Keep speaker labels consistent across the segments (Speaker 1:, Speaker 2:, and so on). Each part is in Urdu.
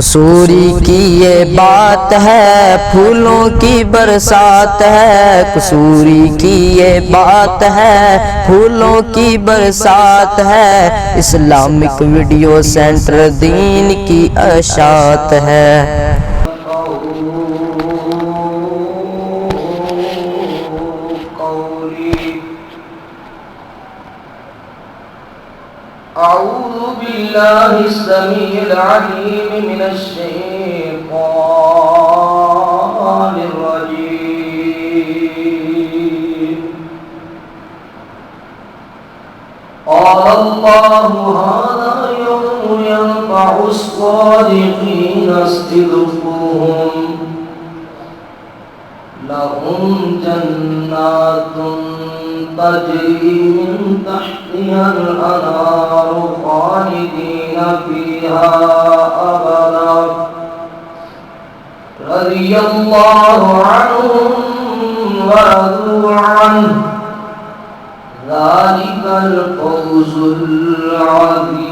Speaker 1: قصوری کی یہ بات ہے، پھولوں کی برسات ہے، قصوری کی یہ بات ہے، پھولوں کی برسات ہے، اسلامک ویڈیو سینٹر دین کی اشاعت ہے۔
Speaker 2: أعوذ بالله السميع العليم من الشيطان الرجيم. قال الله هذا يوم ينفع الصادقين صدقهم، لهم جنات تجري من تحتها الأنهار خالدين فيها أبدا، رضي الله عنهم ورضوا عنه، ذلك الفوز العظيم.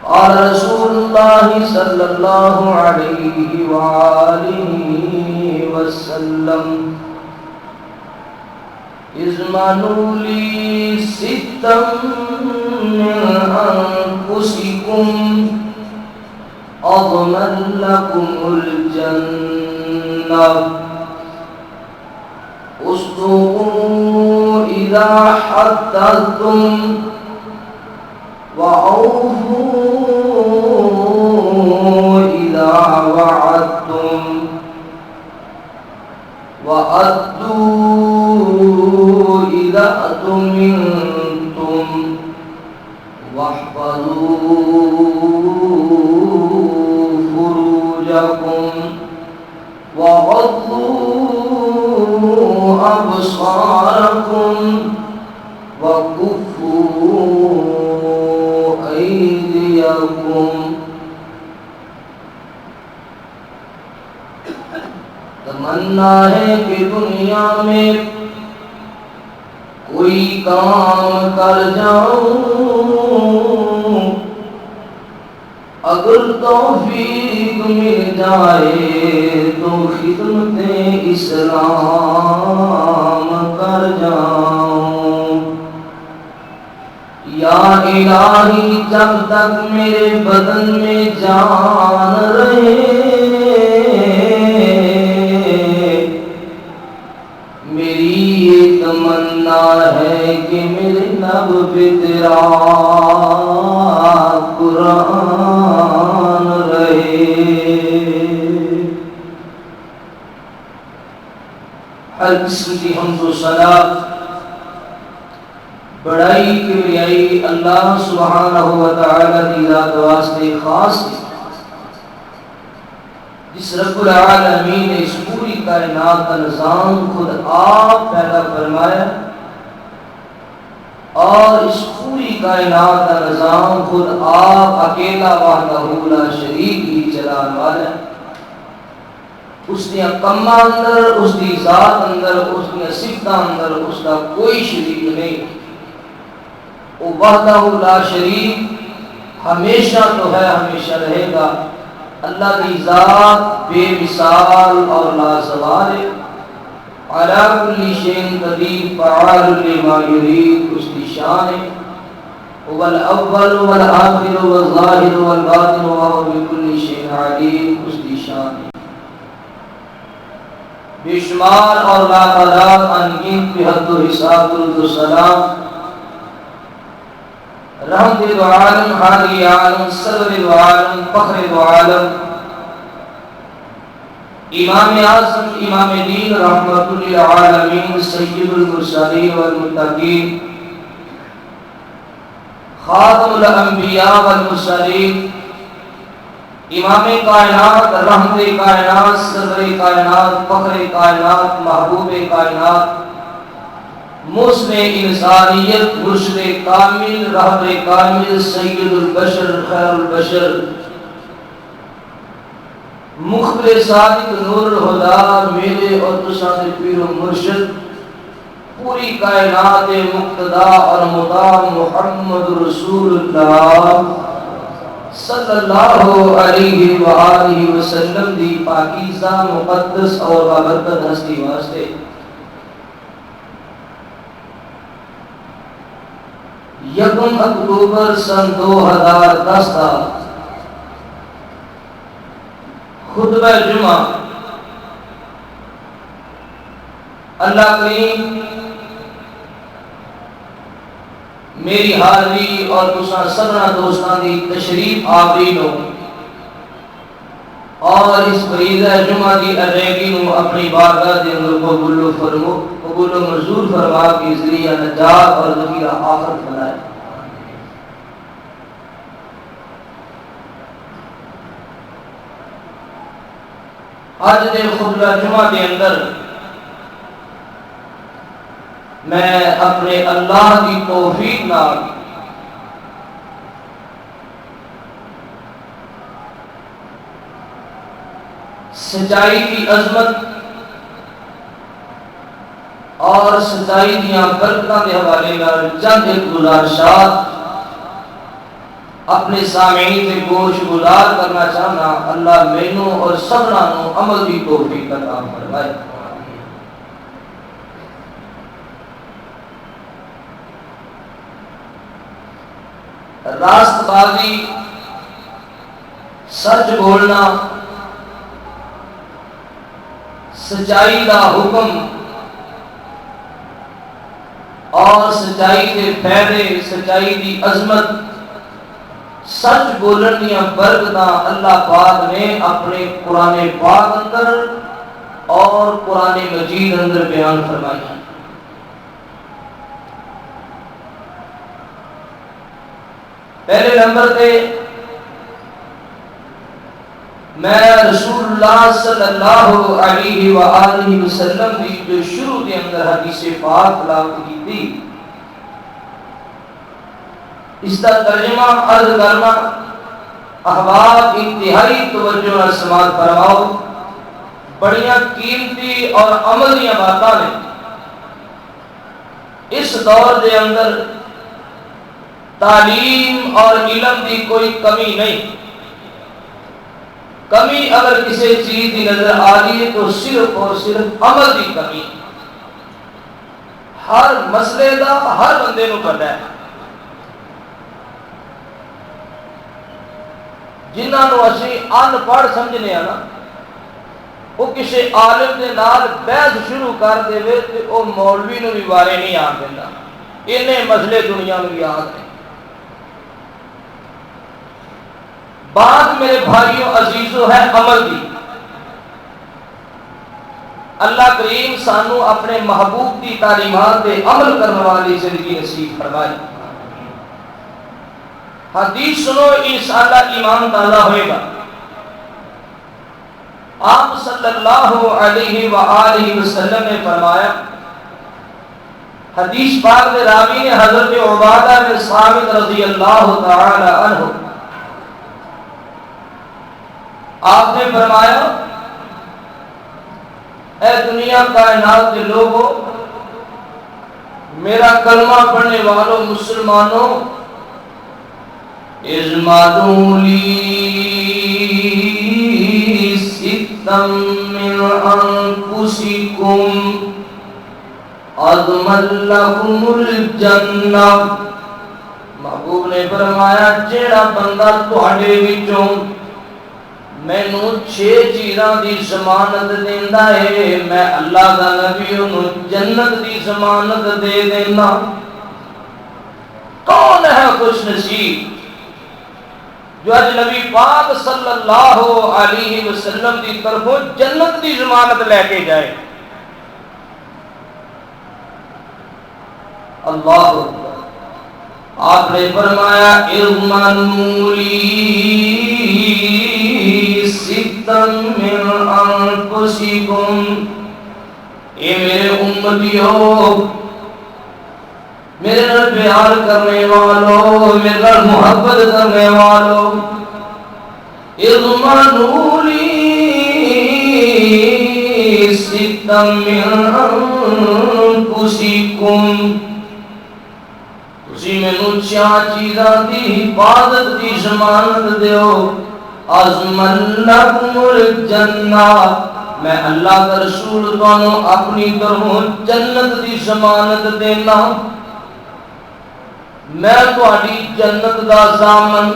Speaker 2: قال رسول الله صلى الله عليه وآله وسلم: اضمنوا لي ستا من أنفسكم أضمن لكم الجنة، اصدقوا إذا حدثتم، وأوفوا إذا وعدتم، وأدوا إذا أؤتمنتم، واحفظوا فروجكم، وغضوا أبصاركم، وكفوا أيديكم. تمنا ہے کہ دنیا میں کوئی کام کر جاؤں، اگر توفیق مل جائے تو خدمت اسلام کر جاؤں. یا الہی جب تک میرے بدن میں جان رہے میری یہ تمنا ہے کہ میرے لب پہ تیرا قرآن رہے. ہر قسم کی حمد و ثنا، بڑائی کبریائی اللہ سبحانہ و تعالی کی ذات واسطے خاص ہے، جس رب العالمین نے اس پوری کائنات کا نظام خود آپ پیدا فرمایا اور اس پوری کائنات کا نظام خود آپ اکیلا وحدہ لا شریک ہی چلانے والا ہے. اس نے کما اندر، اس کی ذات اندر، اس کی صفات اندر اس کا کوئی شریک نہیں. وہ وحدہ لا شریک ہمیشہ تو ہے، ہمیشہ رہے گا. اللہ کی ذات بے مثال اور لازوال ہے. علی کل شیء قدیر فعال لما یرید، اس کی شان ہے. هو الاول والآخر والظاہر والباطن وهو بكل شیء علیم، اس کی شان ہے. بے شمار اور لا تعداد انگین کی حد و حساب درود و سلام رحمت دو عالم، حالی عالم، صدر دو عالم، فخر دو عالم، امام اعظم، امام دین، رحمت للعالمین، سید المرسلین والمتقین، خاتم الانبیاء والمرسلین، امام کائنات، رحمت کائنات، صدر کائنات، فخر کائنات، محبوب کائنات، مسلم انسانیت، مرشد کامل، رہبر کامل، سید البشر، خیر البشر، مخبر صادق نور الہدی میرے اور تساں دے پیر و مرشد پوری کائنات مقتدا اور مطاع محمد رسول اللہ صلی اللہ علیہ وآلہ وسلم دی پاکیزہ مقدس اور بابرکت ہستی واسطے یکم اکتوبر سن 2010 کا خطبہ جمعہ اللہ کریم میری حاضری اور تساں سبنا دوستان دی تشریف آوری نو اور اس فریضہ جمعہ دی ادائیگی نو اپنی بارگاہ دے اندر قبول و منظور فرما کے ذریعہ نجات اور ذخیرہ آخرت بنائے. آج دے خطبہ جمعہ دے اندر میں اپنے اللہ کی توفیق نال سچائی کی عظمت اور سچائی دیاں برکتاں دے حوالے نال چند ایک گزارشات اپنے سامعین سے گوش گزار کرنا چاہنا. اللہ مینوں اور سبنا نو عمل کی توفیق عطا فرمائے. راست بازی، سچ بولنا، سچائی دا حکم اور سچائی کے فائدے، سچائی دی عظمت، سچ بولن دیاں برکتاں اللہ پاک نے اپنے قرآن پاک اندر اور قرآن مجید اندر بیان فرمائی ہیں. پہلے نمبر پہ میں رسول اللہ صلی اللہ علیہ وآلہ وسلم کی جو شروع کے اندر حدیث پاک تلاوت کی تھی اس کا ترجمہ عرض کرنا. احباب انتہائی توجہ اور سماعت فرماؤ. بڑیاں قیمتی اور عملیاں باتاں نے. اس دور کے اندر تعلیم اور علم کی کوئی کمی نہیں. کمی اگر کسی چیز کی نظر آ رہی ہے تو صرف اور صرف عمل کی کمی. ہر مسئلے دا ہر بندے نو پتہ ہے. جنہاں نو اسی ان پڑھ سمجھنے ہیں نا وہ کسی عالم دے نال بحث شروع کر دے تے وہ مولوی نو بھی وارے نہیں آن دیندا. انہیں مسئلے دنیا میں بھی آتے ہیں. بات میرے بھائیوں عزیزوں ہے عمل کی. اللہ کریم سانو اپنے محبوب کی تعلیمات پہ عمل کرنے والی زندگی نصیب فرمائے. حدیث سنو انشاءاللہ ایمان تازہ ہوئے گا. آپ صلی اللہ علیہ وآلہ وسلم نے فرمایا، حدیث پاک میں راوی نے حضرت عبادہ بن صامت رضی اللہ تعالی عنہ آپ نے فرمایا، اے دنیا کائنات کے لوگوں، میرا کلمہ پڑھنے والوں مسلمانوں، اجمعوا لی ستا من انفسکم اضمن لکم الجنہ. محبوب نے فرمایا جیڑا بندہ تہاڈے وچوں مینوں 6 چیزاں دی ضمانت دیندا ہے میں اللہ دا نبی انہوں جنت دی ضمانت دے دینا. کون ہے خوش نصیب جو اج نبی پاک صلی اللہ علیہ وسلم کی طرفوں جنت دی ضمانت لے کے جائے. اللہ اکبر. آپ نے فرمایا اضمنوا لی ستا من انفسکم، اے میرے امتیوں، میرے نال پیار کرنے والوں، میرے نال محبت کرنے والوں، اضمنوا لی ستم من انفسکم تسی مینوں چار چیزاں دی حفاظت دی ضمانت دیو اضمن لکم الجنہ میں اللہ کا رسول تانوں اپنی طرفوں جنت دی ضمانت دینا میں تہاڈی جنت دا ضامن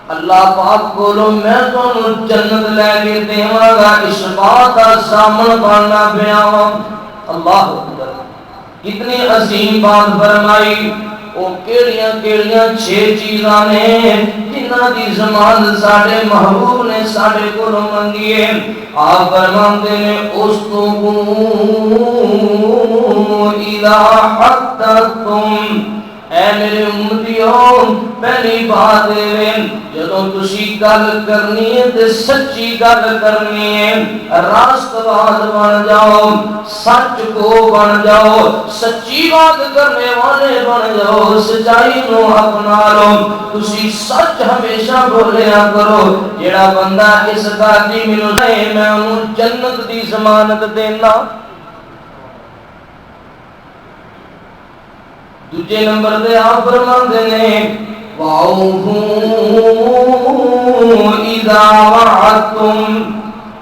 Speaker 2: اللہ پاک بولو میں تانوں جنت لے کے دیواں گا اس بات دا ضامن بننا پیا اللہ اکبر کتنی عظیم بات فرمائی او کیڑیاں کیڑیاں چھ چیزاں نے جنہاں دی ضمانت ساڈے محبوب نے ساڈے کولوں منگی ہے آپ فرماندے نے استغفروا اذا حدثتم اے میرے امتیوں پہلی بات ہے جدوں تسی گل کرنی ہے تے سچی گل کرنی ہے راست بات بن جاؤ سچ کو بن جاؤ سچی بات کرنے والے بن جاؤ سچائی نو اپنا لو تسی سچ ہمیشہ بولیا کرو جیڑا بندہ اس گل دی مینوں دے میں انہوں جنت دی ضمانت دینا دوجے نمبر دے آپ فرماندے نے وَأَوْفُوا إِذَا وَعَدتُّمْ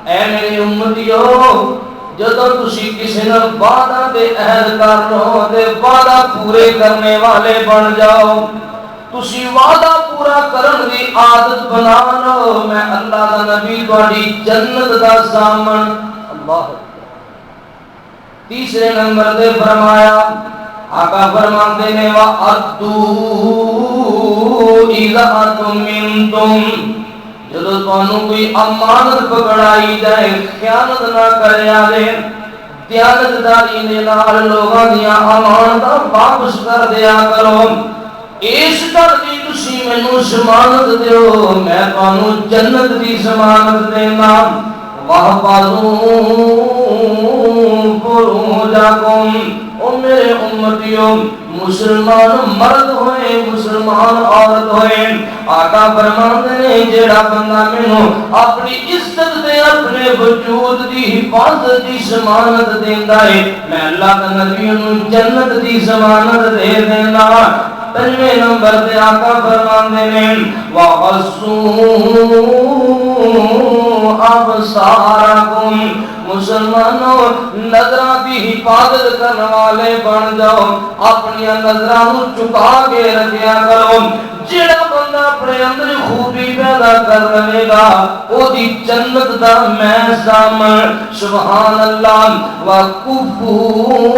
Speaker 2: اے میری امتیو جدوں تسی کسی نال وعدہ تے عہد کر لو تے وعدہ پورے کرنے والے بن جاؤ تسی وعدہ پورا کرن دی عادت بنا لو میں اللہ دا نبی تہاڈی جنت دا ضامن اللہ تیسرے نمبر دے فرمایا آقا فرماتے ہیں وَأَدُّوا إِذَا تُمِنْتُمْ جدو تانوں کوئی امانت پکڑائی جائے خیانت نہ کریا دے دیانتداری دے نال لوگاں دیاں امانتاں واپس کر دیا کرو اس گل دی تسی مینوں ضمانت دیو میں تانوں جنت دی ضمانت دینا وَحْفَظُوا فُرُوجَكُمْ او میرے امتیوں مسلمان مرد ہوئے مسلمان عورت ہوئے آقا فرماتے ہیں جیڑا بندہ مینوں اپنی عزت دے اپنے وجود دی حفاظت دی ضمانت دیندا ہے میں اللہ کا نبی نوں جنت دی ضمانت دے دینا پنجویں نمبر تے آقا فرماندے نے وَغَضُّوا أَبْصَارَكُمْ مسلمانوں نظروں کی حفاظت کرنے والے بن جاؤ اپنی نظروں چکا کے رکھیا کرو جڑا بندہ اپنے اندر خوبی پیدا کر لے گا او دی جنت دا میں ضامن سبحان اللہ وَكُفُّوا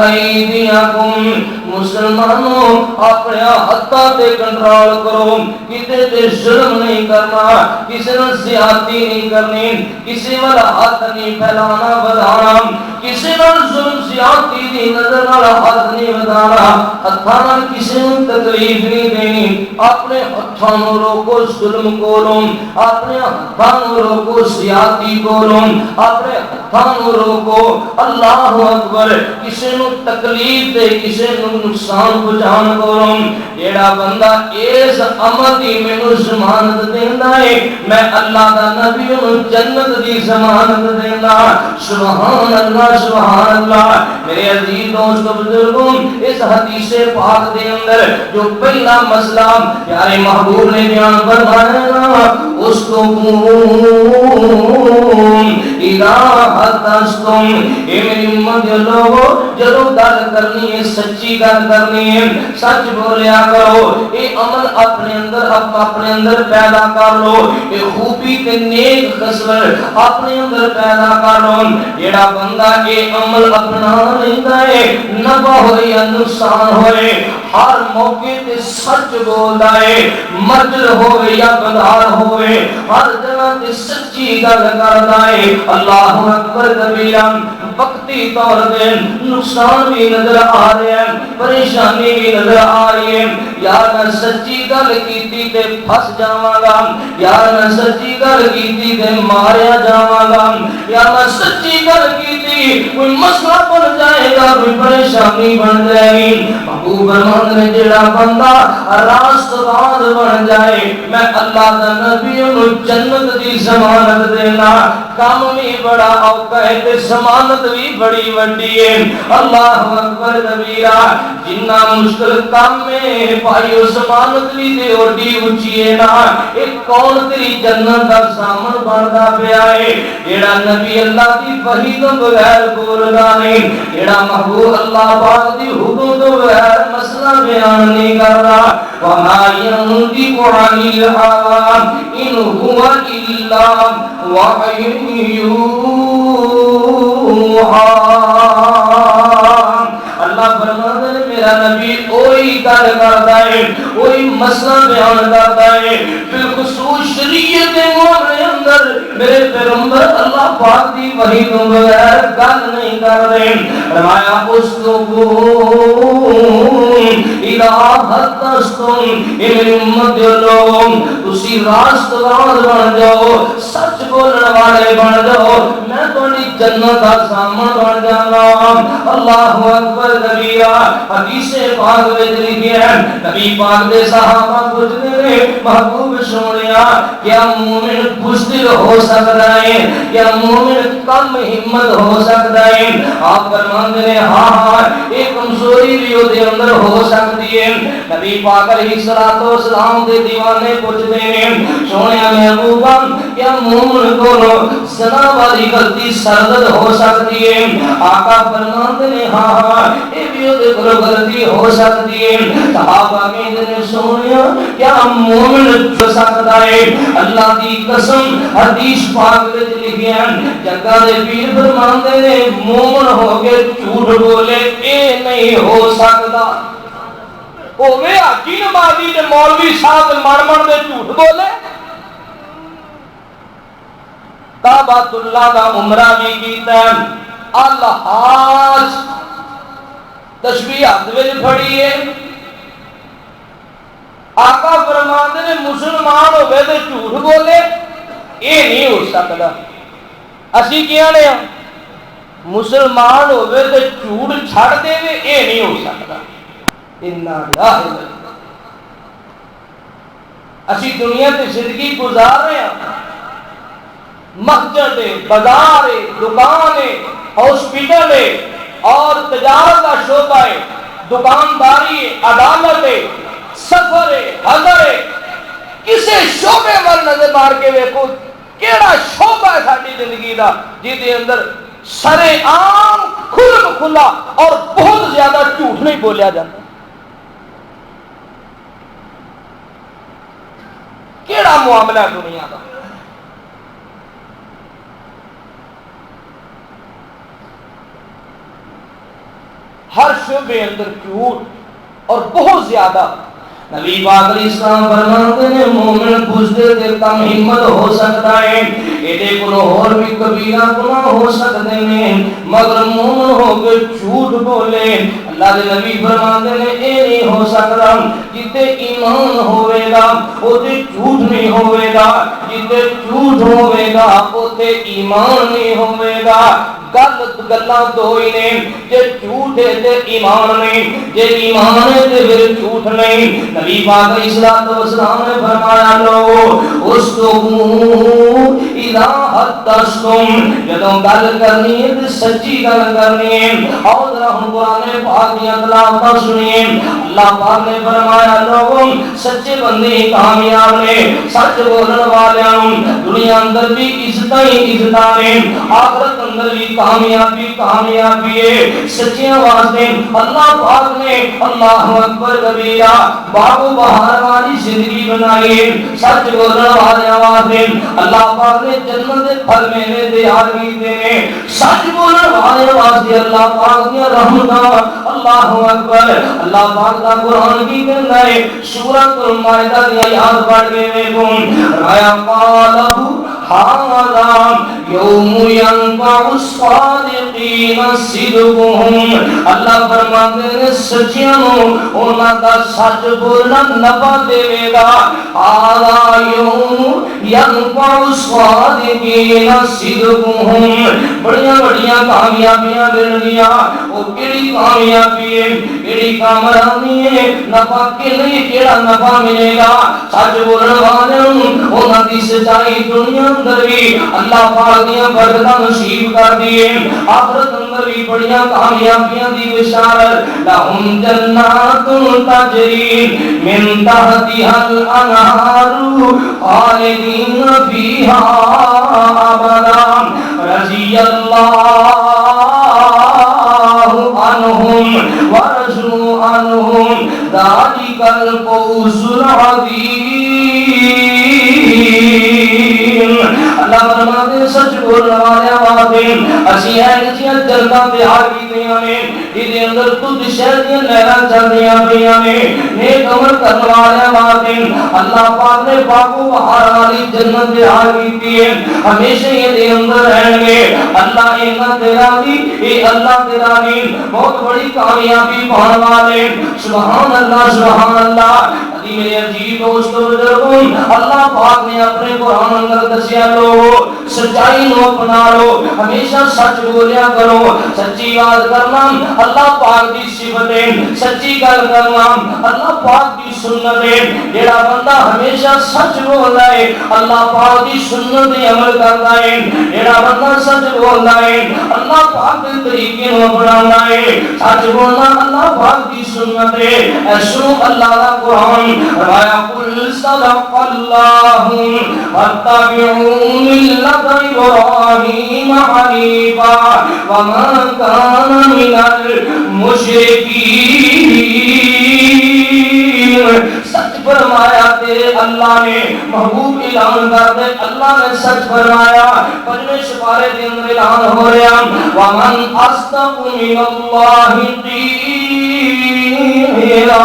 Speaker 2: أَيْدِيَكُمْ مسلمانوں اپنے ہاتھاں تے کنٹرول کرو کتے تے ظلم نہیں کرنا کسی نے زیادتی نہیں کرنی کسی والا ہاتھ نہیں پھیلانا بدھانا کسی نے ظلم زیادتی دی نظر والا ہاتھ نہیں بدھانا ہاتھاں نال کسی نے تکلیف نہیں دینی اپنے ہاتھاں نوں روکو ظلم کولوں اپنے ہاتھاں نوں روکو زیادتی کولوں اپنے ہاتھاں نوں روکو اللہ اکبر کسی نوں تکلیف دے کسی نوں نقصان پہنچان کولوں جیڑا بندہ اس عمل دی مینوں ضمانت دیندا ہے میں اللہ دا نبی نوں جنت دی ضمانت دینا سبحان اللہ میرے عزیز دوست بزرگوں اس حدیث پاک دے اندر جو پہلا مسئلہ پیارے محبوب نے بیان فرمایا اس کو اذا حدثتم اے میری امت لوگو جدو گل کرنی ہے سچی گل کرنی ہے سچ بولیا کرو اے عمل اپنے اندر پیدا کر لو اے خوبی تے نیک خصلت اپنے اندر پیدا کر لو جیڑا بندہ اے عمل اپنا لیندا ہے نفع ہوئے یا نقصان ہوئے ہر موقع تے سچ بولدا ہے مرجل ہوئے یا بدار ہوئے ہر جگہ تے سچی گل کردا ہے اللہ اکبر کبیرہ وقتی طور پہ نقصان بھی نظر آ رہے ہیں پریشانی بھی نظر آ رہی ہے یار میں سچی گل کیتی تے پھس جاواں گا یار میں سچی گل کیتی تے ماریا جاواں گا یار میں سچی گل کی کی کوئی مسئلہ بن جائے گا کوئی پریشانی بن جائے گی محبوب فرماندے نے جڑا بندہ راست باز بن جائے میں اللہ دا نبی انہوں جنت دی ضمانت دینا کام بھی بڑا اوکھا ہے تے ضمانت بھی بڑی وڈی ہے اللہ اکبر کبیرہ جنہ مشکل کام میں پائیو ضمانت بھی تے اوڈی اونچی ہے نا ایک کون تیری جنت دا سامان بندا پیا ہے جڑا نبی اللہ دی وحی تو بغیر بولدا نہیں جڑا محبوب اللہ پاک دی حکم تو بغیر مسئلہ بیان نہیں کر رہا وما ينطق عن الهوى إن هو إلا وحي يوحى اللہ فرماتا ہے میرا نبی وہی گل کرتا ہے وہی مسئلہ بیان کرتا ہے بالخصوص شریعت مومن اندر میرے پیغمبر اللہ پاک دی وحی تو بغیر گل نہیں کر رہے فرمایا میری امت جو لوگ اسی راست باز بن جاؤ سچ بولنے والے بن جاؤ میں تھوڑی جنت کا سامان بن جانا اللہ اکبر کبیرہ حدیث پاک میں لکھا ہے نبی پاک دے صحابہ پوچھتے ہیں محبوب سونیا کیا مومن بزدل ہو سکتا ہے کیا مومن کم ہمت ہو سکتا ہے آپ فرماتے ہیں ہاں ایک کمزوری بھی دے اندر ہو سکتی ہے نبی پاک علیہ الصلوۃ والسلام دے دیوانے پوچھتے ہیں سونیا محبوبہ کیا مومن کو زنا والی غلطی سرزد ہو سکتی ہے آقا فرماتے ہیں ہاں یہ بھی غلطی ہو سکتی ہے صحابہ کہتے ہیں سونیا کیا مومن چھو سکتا ہے اللہ دی قسم حدیث پاک میں لکھی ہے جگہ دے پیر فرماتے ہیں مومن ہو کے جھوٹ بولے اے نہیں ہو سکتا ہوئے حاجی نمازی دے مولوی صاحب من دے جھوٹ بولے کعبۃ اللہ دا عمرہ بھی کیتا ہے الحاج تشبیہ ہاتھ وچ پھڑی ہے آقا فرماتے ہیں مسلمان ہوئے تے جھوٹ بولے یہ نہیں ہو سکتا اسی کیا نے مسلمان ہوئے تے جھوٹ چھڑ دے یہ نہیں ہو سکتا اسی دنیا تے زندگی گزار رہے ہیں مسجد بازار دکان ہاسپٹل اور تجارت کا شعبہ ہے دکانداری عدالت سفر حضر کسے شعبے وال نظر مار کے ویکھو کیڑا شعبہ ہے ساری زندگی دا جہدے اندر سرے عام کھلم کھلا اور بہت زیادہ جھوٹ نہیں بولیا جاتا کیڑا معاملہ ہے دنیا دا ہر شعبے اندر جھوٹ اور بہت زیادہ نبی پاک علیہ السلام فرماتے ہیں مومن بزدل تے کم ہمت ہو سکتا ہے ایڈے کلو اور بھی کبیرہ گناہ ہو سکتے ہیں مگر مومن ہو کے جھوٹ بولے اللہ دے نبی فرماتے ہیں اے نہیں ہو سکتا جتے ایمان ہوئے گا اوتے جھوٹ نہیں ہوئے گا جتے جھوٹ ہوئے گا اوتے ایمان نہیں ہوئے گا گلاں دو ہی نے جے جھوٹ ہے تے ایمان نہیں جے ایمان ہے تے پھر جھوٹ نہیں نبی پاک علیہ الصلوۃ والسلام نے فرمایا لو استغفروا اذا حدثتم جدوں گل کرنی ہے تے سچی گل کرنی ہے اور ذرا ہن قرآن پاک دی تلاوت سنیے اللہ پاک نے فرمایا لوگوں سچے بندے کامیاب نے سچ بولن والوں دنیا اندر بھی عزتاں ہی عزتاں نے آخرت اندر بھی کامیابی ہے سچیاں واسطے اللہ پاک نے اللہ اکبر کبیرہ باغ و بہار والی زندگی بنائی ہے سچ بولنے والے واسطے اللہ پاک نے جنت دے پھل میوے تیار کیتے ہیں سچ بولنے والے واسطے اللہ پاک کی رحمتاں اللہ اکبر اللہ پاک دا قرآن کی کہندا ہے سورۃ المائدہ دی آیات پڑھ کے دیکھو رایا قالہ هذا يوم ينفع الصادقين صدقهم. اللہ فرماتے ہیں سچیاں انہاں دا سچ بولنا نفع دے گا. هذا يوم ينفع الصادقين صدقهم. بڑیاں بڑیاں کامیابیاں مل گیا. وہ کیڑی کامیابی ہے, کیڑی کامیابی ہے, نفع کے لیے کیڑا نفع ملے گا. سچ بولنے والے انہاں دی سچائی دنیا اندر بھی اللہ پاک دیاں برکتاں نصیب کر دیے, آخرت اندر بھی بڑیاں کامیابیاں دی بشارت. لہم جنات تجری من تحتها الانہار خالدین فیہا ابدا رضی اللہ عنہم ورضوا عنہم ذالک الفوز العظیم. اللہ فرماتے ہیں سچ بولنے والے واقعی اسی ایسیاں جنتاں تیار کیتیاں نے جہدے اندر دودھ شہد دیاں نہراں چلدیاں پیاں نے. نیک عمل کرنے والے واقعی اللہ پاک نے پاک و بہار والی جنت تیار کیتی ہے, ہمیشہ یہ دے اندر رہیں گے. اللہ انہاں تیرا دی اے اللہ تیرا دی بہت بڑی کامیابی پانے والے. سبحان اللہ سبحان اللہ. میرے عزیز دوستو بزرگوں, اللہ پاک نے اپنے قرآن اندر دسیا لو سچائی نو اپنا لو, ہمیشہ سچ بولیا کرو, سچی بات کرنا اللہ پاک دی صفت ہے, سچی گل کرنا اللہ پاک دی سنت ہے. جڑا بندہ ہمیشہ سچ بولدا ہے اللہ پاک دی سنت تے عمل کردا ہے. جڑا بندہ سچ بولدا ہے اللہ پاک دے طریقے نو اپناوندا ہے. سچ بولنا اللہ پاک دی سنت ہے. ایسو اللہ دا قرآن فرمایا قل صدق اللہ واتبعوا ملت ابراہیم حنیفا وما کان من المشرکین. سچ فرمایا تیرے اللہ نے محبوب اعلان کر دے, اللہ نے سچ فرمایا. پنجویں سپارے دے اندر اعلان ہو رہا ومن اصدق من اللہ قیلا.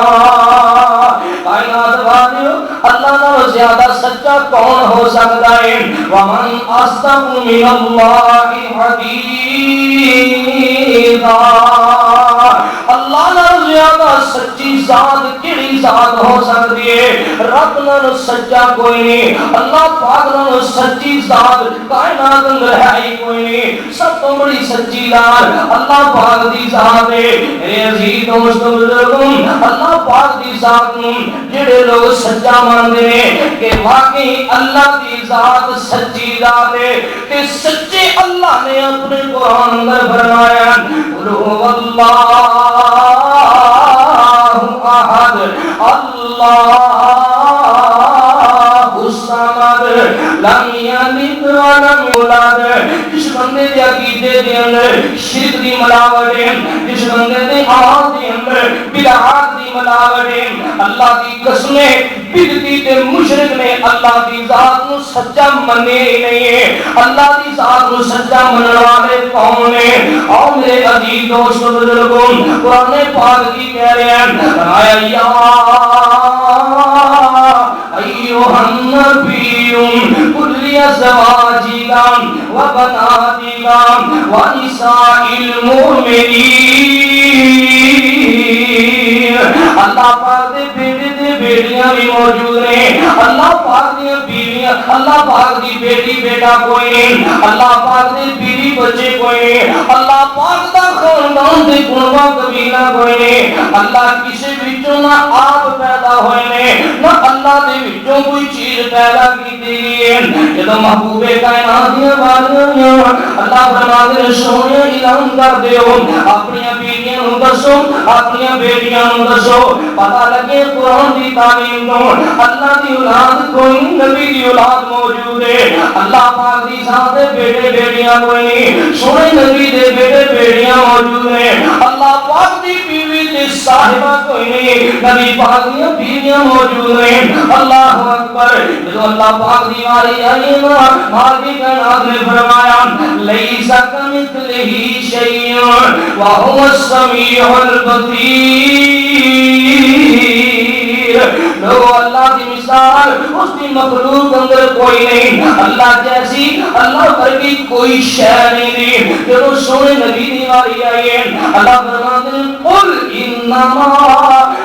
Speaker 2: کائنات والیو اللہ نال زیادہ سچا کون ہو سکتا ہے؟ ومن اصدق من اللہ حدیثا. اللہ نال زیادہ سچی ذات کیڑی ذات ہو سکتی ہے؟ رب نال سچا کوئی نہیں, اللہ پاک نال سچی ذات کائنات اندر ہے ہی کوئی نہیں. سب تو بڑی سچی ذات اللہ پاک دی ذات ہے. میرے عزیز دوستو بزرگوں, اللہ پاک دی ذات نوں جڑے لوگ سچا مانتے ہیں کہ واقعی اللہ کی ذات سچی ذات ہے, کہ سچے اللہ نے اپنے قرآن اندر فرمایا قل هو اللہ احد اللہ الصمد لم یلد ولم یولد. جس بندے دے عقیدے دے اندر شرک دی ملاوٹ ہے, جس بندے دے آواز دے اندر بدعات دی ملاوٹ ہے, اللہ کی قسمیں بدعتی تے مشرک نے اللہ کی ذات نو سچا منے ہی نہیں ہے. اللہ کی ذات نو سچا منن والے کون ہیں؟ اور میرے عزیز دوستو بزرگوں, قرآن پاک کی کہہ رہے ہیں فرمایا یا ایھا النبی قل لازواجک وبناتک ونساء المؤمنین. اللہ پاک دے بیٹے دے بیٹیاں بھی موجود ہیں, اللہ پاک دی بیویاں, اللہ پاک دی بیٹی بیٹا کوئی نہیں, اللہ پاک دے بیوی بچے کوئی نہیں, اللہ پاک دا خاندان دے کنبہ قبیلہ کوئی نہیں. اللہ کسی وچوں نہ آپ پیدا ہوئے نے, نہ اللہ دے وچوں کوئی چیز پیدا کی دی ہے. جدو محبوب کائنات دیاں والیاں اللہ فرماتے ہیں سونے اعلان کر دیو اپنی بیٹیاں نوں دسو, اپنی بیٹیاں نوں دسو, پتہ لگے قرآن دی تعلیم تو اللہ دی اولاد کوئی, نبی دی اولاد موجود ہے. اللہ پاک دی ذات دے بیٹے بیٹیاں کوئی نہیں, سونے نبی دے بیٹے بیٹیاں موجود ہیں. اللہ پاک دی بیوی تے صاحبہ کوئی نہیں, نبی پاک دی بیویاں موجود ہیں. اللہ اکبر. جو اللہ پاک دی واری آئی نا مالکی کائنات نے فرمایا لیس کمثلہ شیء وہو السمیع البصیر. لوگ اللہ کی مثال مثال اس کی مخلوق اندر کوئی نہیں اللہ جیسی اللہ ورگی کوئی شے نہیں دی جو سونے نبی دی واری آئی ہے اللہ فرماتے ہیں قل انما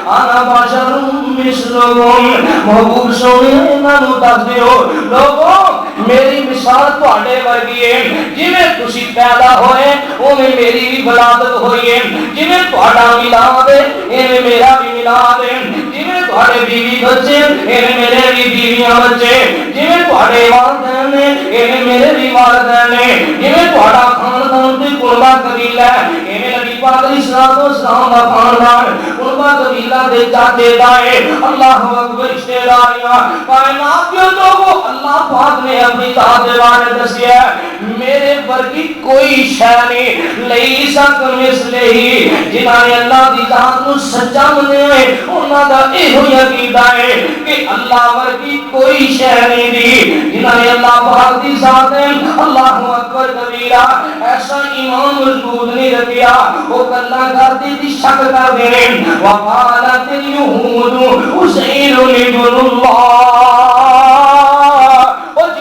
Speaker 2: انا بشر مثلکم محبوب سونے انہوں دس دیو لوگوں میری مثال تواڈے ورگی ہے جویں تسی پیدا ہوئے اوویں میری بھی ولادت ہوئی ہے جویں تہاڈا میلاد ہے ایویں میرا بھی میلاد ہے جویں تہاڈے بیوی بچے ایویں میرے بھی بیویاں بچے جویں تہاڈے والدین نے ایویں میرے بھی والدین نے جویں تہاڈا خاندان تے قربا قبیلہ ہے ایویں نبی پاک علیہ الصلوۃ والسلام دا خاندان قربا قبیلہ دے چاچے تائے اللہ اکبر رشتہ داریاں کائنات کے لوگوں اللہ پاک نے اپنی ذات دے بارے دسیا میرے ورگی کوئی شے نہیں لیسا کمثلہ جنہاں نے اللہ دی ذات نو سچا منیا ہے انہاں دا ایہو عقیدہ ہے کہ اللہ ورگی کوئی شے نہیں دی جنہاں نے اللہ پاک دی ذات ہے اللہ اکبر کبیرہ ایسا ایمان مضبوط نہیں رکھیا وہ کلا کرتی دی شک کر دینے وقالت اليہود عزیر ابن اللہ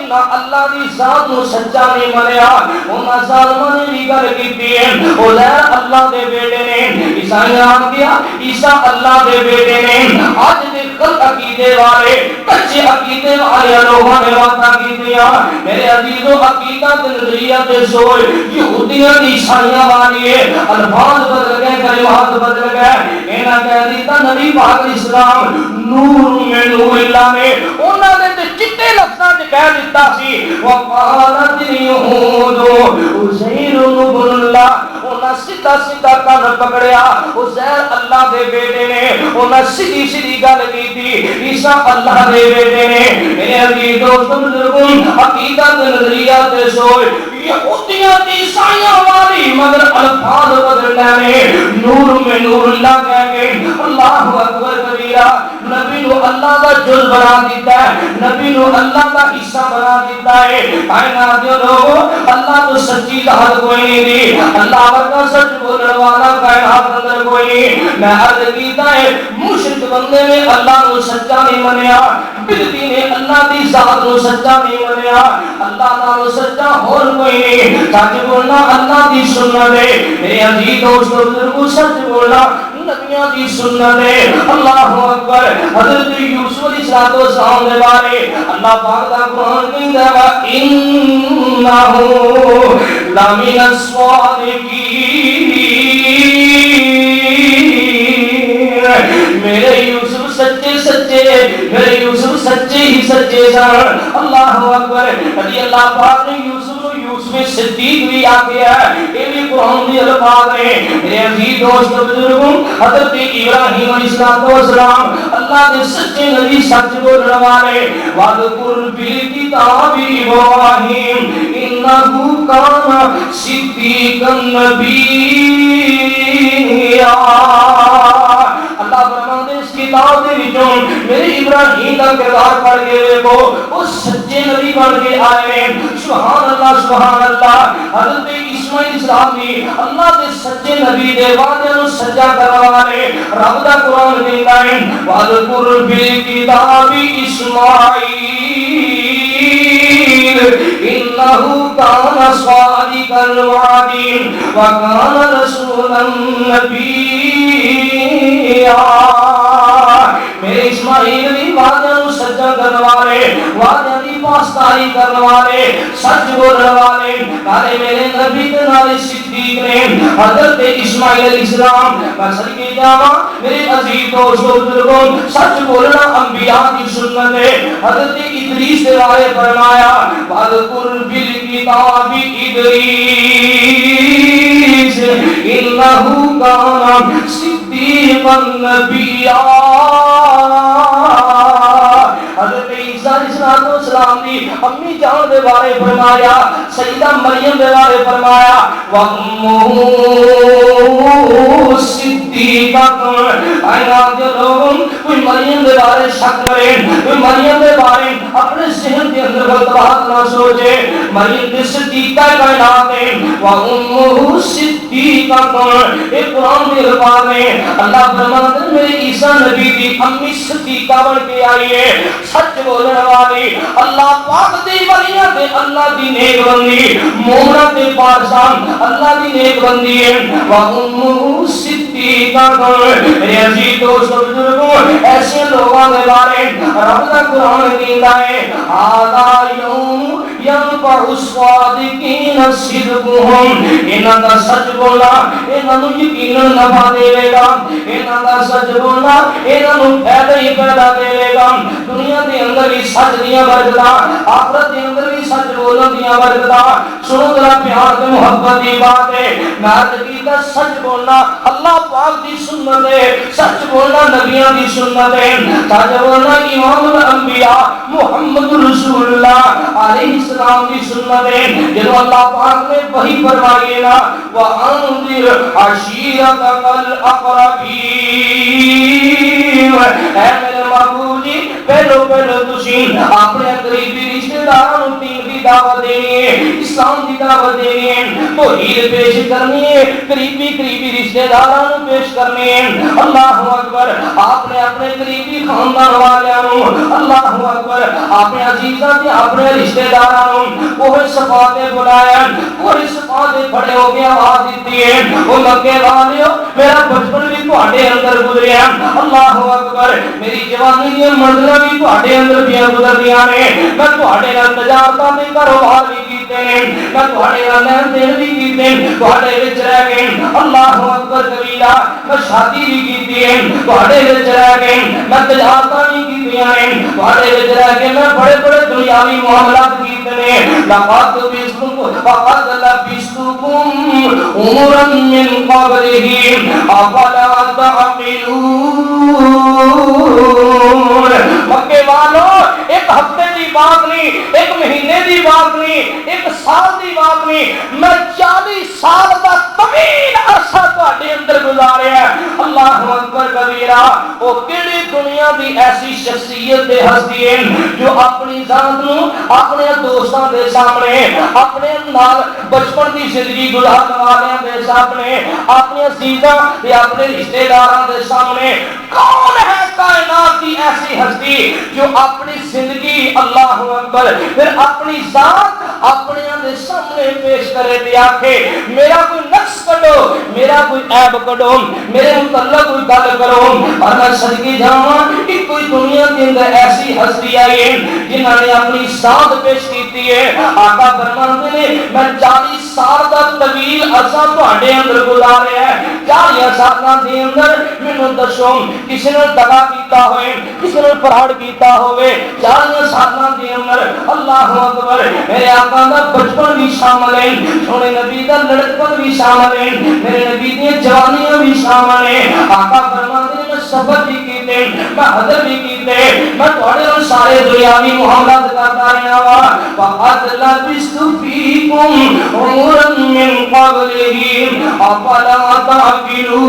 Speaker 2: اللہ دی ذات نو سچا نہیں منیا انہاں ظالماں نے بھی گل کیتی ہے عزیر اللہ دے بیٹے نے عیسائیاں آ گیا عیسیٰ اللہ دے بیٹے نے اج دے غلط عقیدے والے کچے عقیدے والے لوگوں نے باتاں کیتیاں میرے عزیزو عقیدہ تے نظریہ تے سوچ یہودیاں دی عیسائیاں والی ہے الفاظ بدل گئے کلمات بدل گئے انہاں کہہ دیتا نبی پاک اسلام نور میں نور اللہ نے انہاں نے تے چٹے لفظاں وچ کہہ دیتا سی وقالت اليہود عزیر ابن اللہ انہاں سیدھا سیدھا کان پکڑیا عزیر اللہ دے بیٹے نے انہاں سیدھی سیدھی گل کیتی عیسیٰ اللہ دے بیٹے نے میرے عزیز دوست بزرگوں عقیدہ تے نظریہ تے سوچ یہودیاں تے عیسائیاں والی مگر الفاظ بدلنے میں نور میں نور اللہ کہہ کے اللہ اکبر کبیرہ نبی نو اللہ دا جز بنا دیتا ہے نبی نو اللہ دا حصہ بنا دیتا ہے کائنات دے لوگوں اللہ تو سچی ذات کوئی نہیں دی اللہ ورگا سچ بولنے والا کائنات اندر کوئی نہیں میں عرض کیتا ہے مشرک بندے نے اللہ نو سچا نہیں منیا بدعتی نے اللہ دی ذات نو سچا نہیں منیا اللہ نالو سچا اور کوئی نہیں سچ بولنا اللہ دی سنت ہے میرے عزیز دوست بزرگوں سچ بولنا نبیوں کی سنت ہے اللہ اکبر حضرت یوسف علیہ السلام دے بارے اللہ پاک دا قرآن کہندا ہے انہ لمن الصادقین میرے یوسف سچے سچے میرے یوسف سچے ہی سچے سن اللہ اکبر علی اللہ پاک نے یوسف صدیق بھی آگیا ہے یہ بھی قرآن دی الفاظ ہے میرے عزیز دوست بزرگوں حضرت ابراہیم علیہ السلام اللہ کے سچے نبی سچ بولنے والے وَاذْكُرْ فِي الْكِتَابِ إِبْرَاهِيمَ إِنَّهُ كَانَ صِدِّيقًا نَبِيًّا اللہ فرماتے اس کتاب دے وچوں میرے ابراہیم دا کردار پڑھ کے دیکھو وہ سچے نبی بن کے آئے سبحان اللہ حضرت اسماعیل اسلام بھی اللہ دے سچے نبی دے وعدے نو سچا کرنے والے رب دا قرآن کہندا ہے وَاذْكُرْ فِي الْكِتَابِ إِسْمَاعِيلَ إِنَّهُ كَانَ صَادِقَ الْوَعْدِ وَكَانَ رَسُولًا نَبِيًّا میرے اسماعیل بھی وعدے نو سچا کرنے والے وعدے دی پاسداری کرنے والے سچ بولنے والے نالے میرے نبی کے نالے صدیق نے حضرت اسماعیل علیہ السلام بسر کی جاواں میرے عزیز دوستو بزرگوں سچ بولنا انبیاء کی سنت ہے حضرت ادریس کے بارے فرمایا وَاذْكُرْ فِي الْكِتَابِ إِدْرِيسَ إِنَّهُ كَانَ صِدِّيقًا نَبِيًّا حضرت عیسیٰ علیہ السلام دی امی جان دے بارے فرمایا سیدہ مریم دے بارے فرمایا وَأُمُّهُ صِدِّيقَةٌ کائنات دے لوگوں کوئی مریم کے بارے شک کرے، کوئی مریم کے بارے اپنے ذہن کے اندر غلط بات نہ سوچے. مریم کی صدیقہ کائنات ہے، وَأُمُّهُ صِدِّيقَةٌ. ایک قرآن کے الفاظ میں اللہ فرماتا ہے میرے عیسیٰ نبی کی امی صدیقہ بن کے آئی ہے، سچ بولنے والی. اللہ پاک دی ولیاں تے اللہ دی نیک بندی، مومنہ تے پارسان اللہ دی نیک بندی ہے. وَأُمُّهُ صِدِّيقَةٌ. میرے عزیز دوست و بزرگوں، ایسے لوگوں کے بارے رب کا قرآن کہتا ہے هَذَا يَوْمُ يَنفَعُ الصَّادِقِينَ صِدْقُهُمْ. انہاں دا سچ بولنا انہاں نوں یقیناً نفع دے گا، انہاں دا سچ بولنا انہاں نوں فائدہ ہی فائدہ دے گا. دنیا دے اندر بھی سچ دیاں برکتاں، آخرت دے اندر بھی سچ بولن دیاں برکتاں. سنو ذرا پیار تے محبت دی بات ہے. میں عرض کیتا سچ بولنا اللہ پاک دی سنت ہے، سچ بولنا نبیوں دی سنت ہے، سچ بولنا امام الانبیاء محمد رسول اللہ علیہ السلام کی سنت ہے. جب اللہ پاک نے وحی فرمائی نا وَأَنذِرْ عَشِيرَتَكَ الْأَقْرَبِينَ. اے میرے محبوب جی پہلو تسی اپنے قریبی رشتہ داراں نوں دین دی دعوت دینی ہے، اسلام دی دعوت دینی ہے، توحید پیش کرنی ہے، قریبی رشتہ داراں نوں پیش کرنی ہے. اللہ اکبر. آپ نے اپنے قریبی خاندان والیاں نوں، اللہ اکبر، اپنے عزیزاں تے اپنے رشتہ داراں نوں وہ صفات بلایا، وہ صفات کھڑے ہو کے آواز دیتی ہے وہ مکے والیو میرا بچپن بھی تواڈے اندر گزریا. اللہ اکبر. میری جوانی دی منزلاں بھی تواڈے اندر پیاں گزردیاں نے. میں تواڈے نال تجارتاں تے کاروبار بھی کیتے نے، میں تواڈے نال لین دین بھی کیتے، تواڈے وچ رہ گئے. اللہ اکبر کبیرہ. میں شادی بھی کیتی ہے تواڈے وچ رہ گئے، میں تجارتاں بھی کیتیاں نے تواڈے وچ رہ کے، میں بڑے بڑے دنیاوی معاملات کیتے نے. لقد فقد لبثتكم عمرا من قبله افلا تعقلون. مکے والو ایک ہفتے دی بات نہیں، ایک مہینے دی بات نہیں، ایک سال دی بات نہیں، میں 40 سال کا طویل عرصہ تواڈے اندر گزاریا ہے. اللہ اکبر کبیرہ. وہ کیڑی دنیا دی ایسی شخصیت دے ہستی ہے جو اپنی ذات نوں اپنے دوستاں دے سامنے، اپنے نال بچپن دی زندگی گزارن والیاں دے سامنے، اپنے عزیزاں تے اپنے رشتہ داراں دے سامنے کون ہے کائنات کی ایسی ہستی جو اپنی زندگی اللہ اکبر پھر اپنی ذات اپنے دے سامنے پیش کرے تے آکھے میرا کوئی نقص کڈو، میرا کوئی عیب کڈو، میرے متعلق کوئی گل کرو. اور میں صدقے جاواں کہ کوئی دنیا کے اندر ایسی ہستی آئی ہے جنہاں نے اپنی ذات پیش کیتی ہے. آقا فرماتے ہیں میں 40 سال کا طویل عرصہ تواڈے اندر گزاریا ہے. 40 سالاں دے اندر مینوں دسو کسی نے دغا کیتا ہوئے، کسی نے فراڈ کیتا ہوئے 40 سالاں دے اندر. اللہ اکبر. میرے آقا دا بچپن بھی شامل ہے، سونے نبی دا لڑکپن بھی شامل ہے، میرے نبی دی جوانیاں بھی شامل ہیں. آقا فرماتے ہیں میں سفر بھی کیتے، میں حضر بھی کیتے، میں تواڈے نال سارے دنیاوی معاملات کرتا رہا وا. فقد لبثت فيكم عمرا من قبله افلا تعقلون.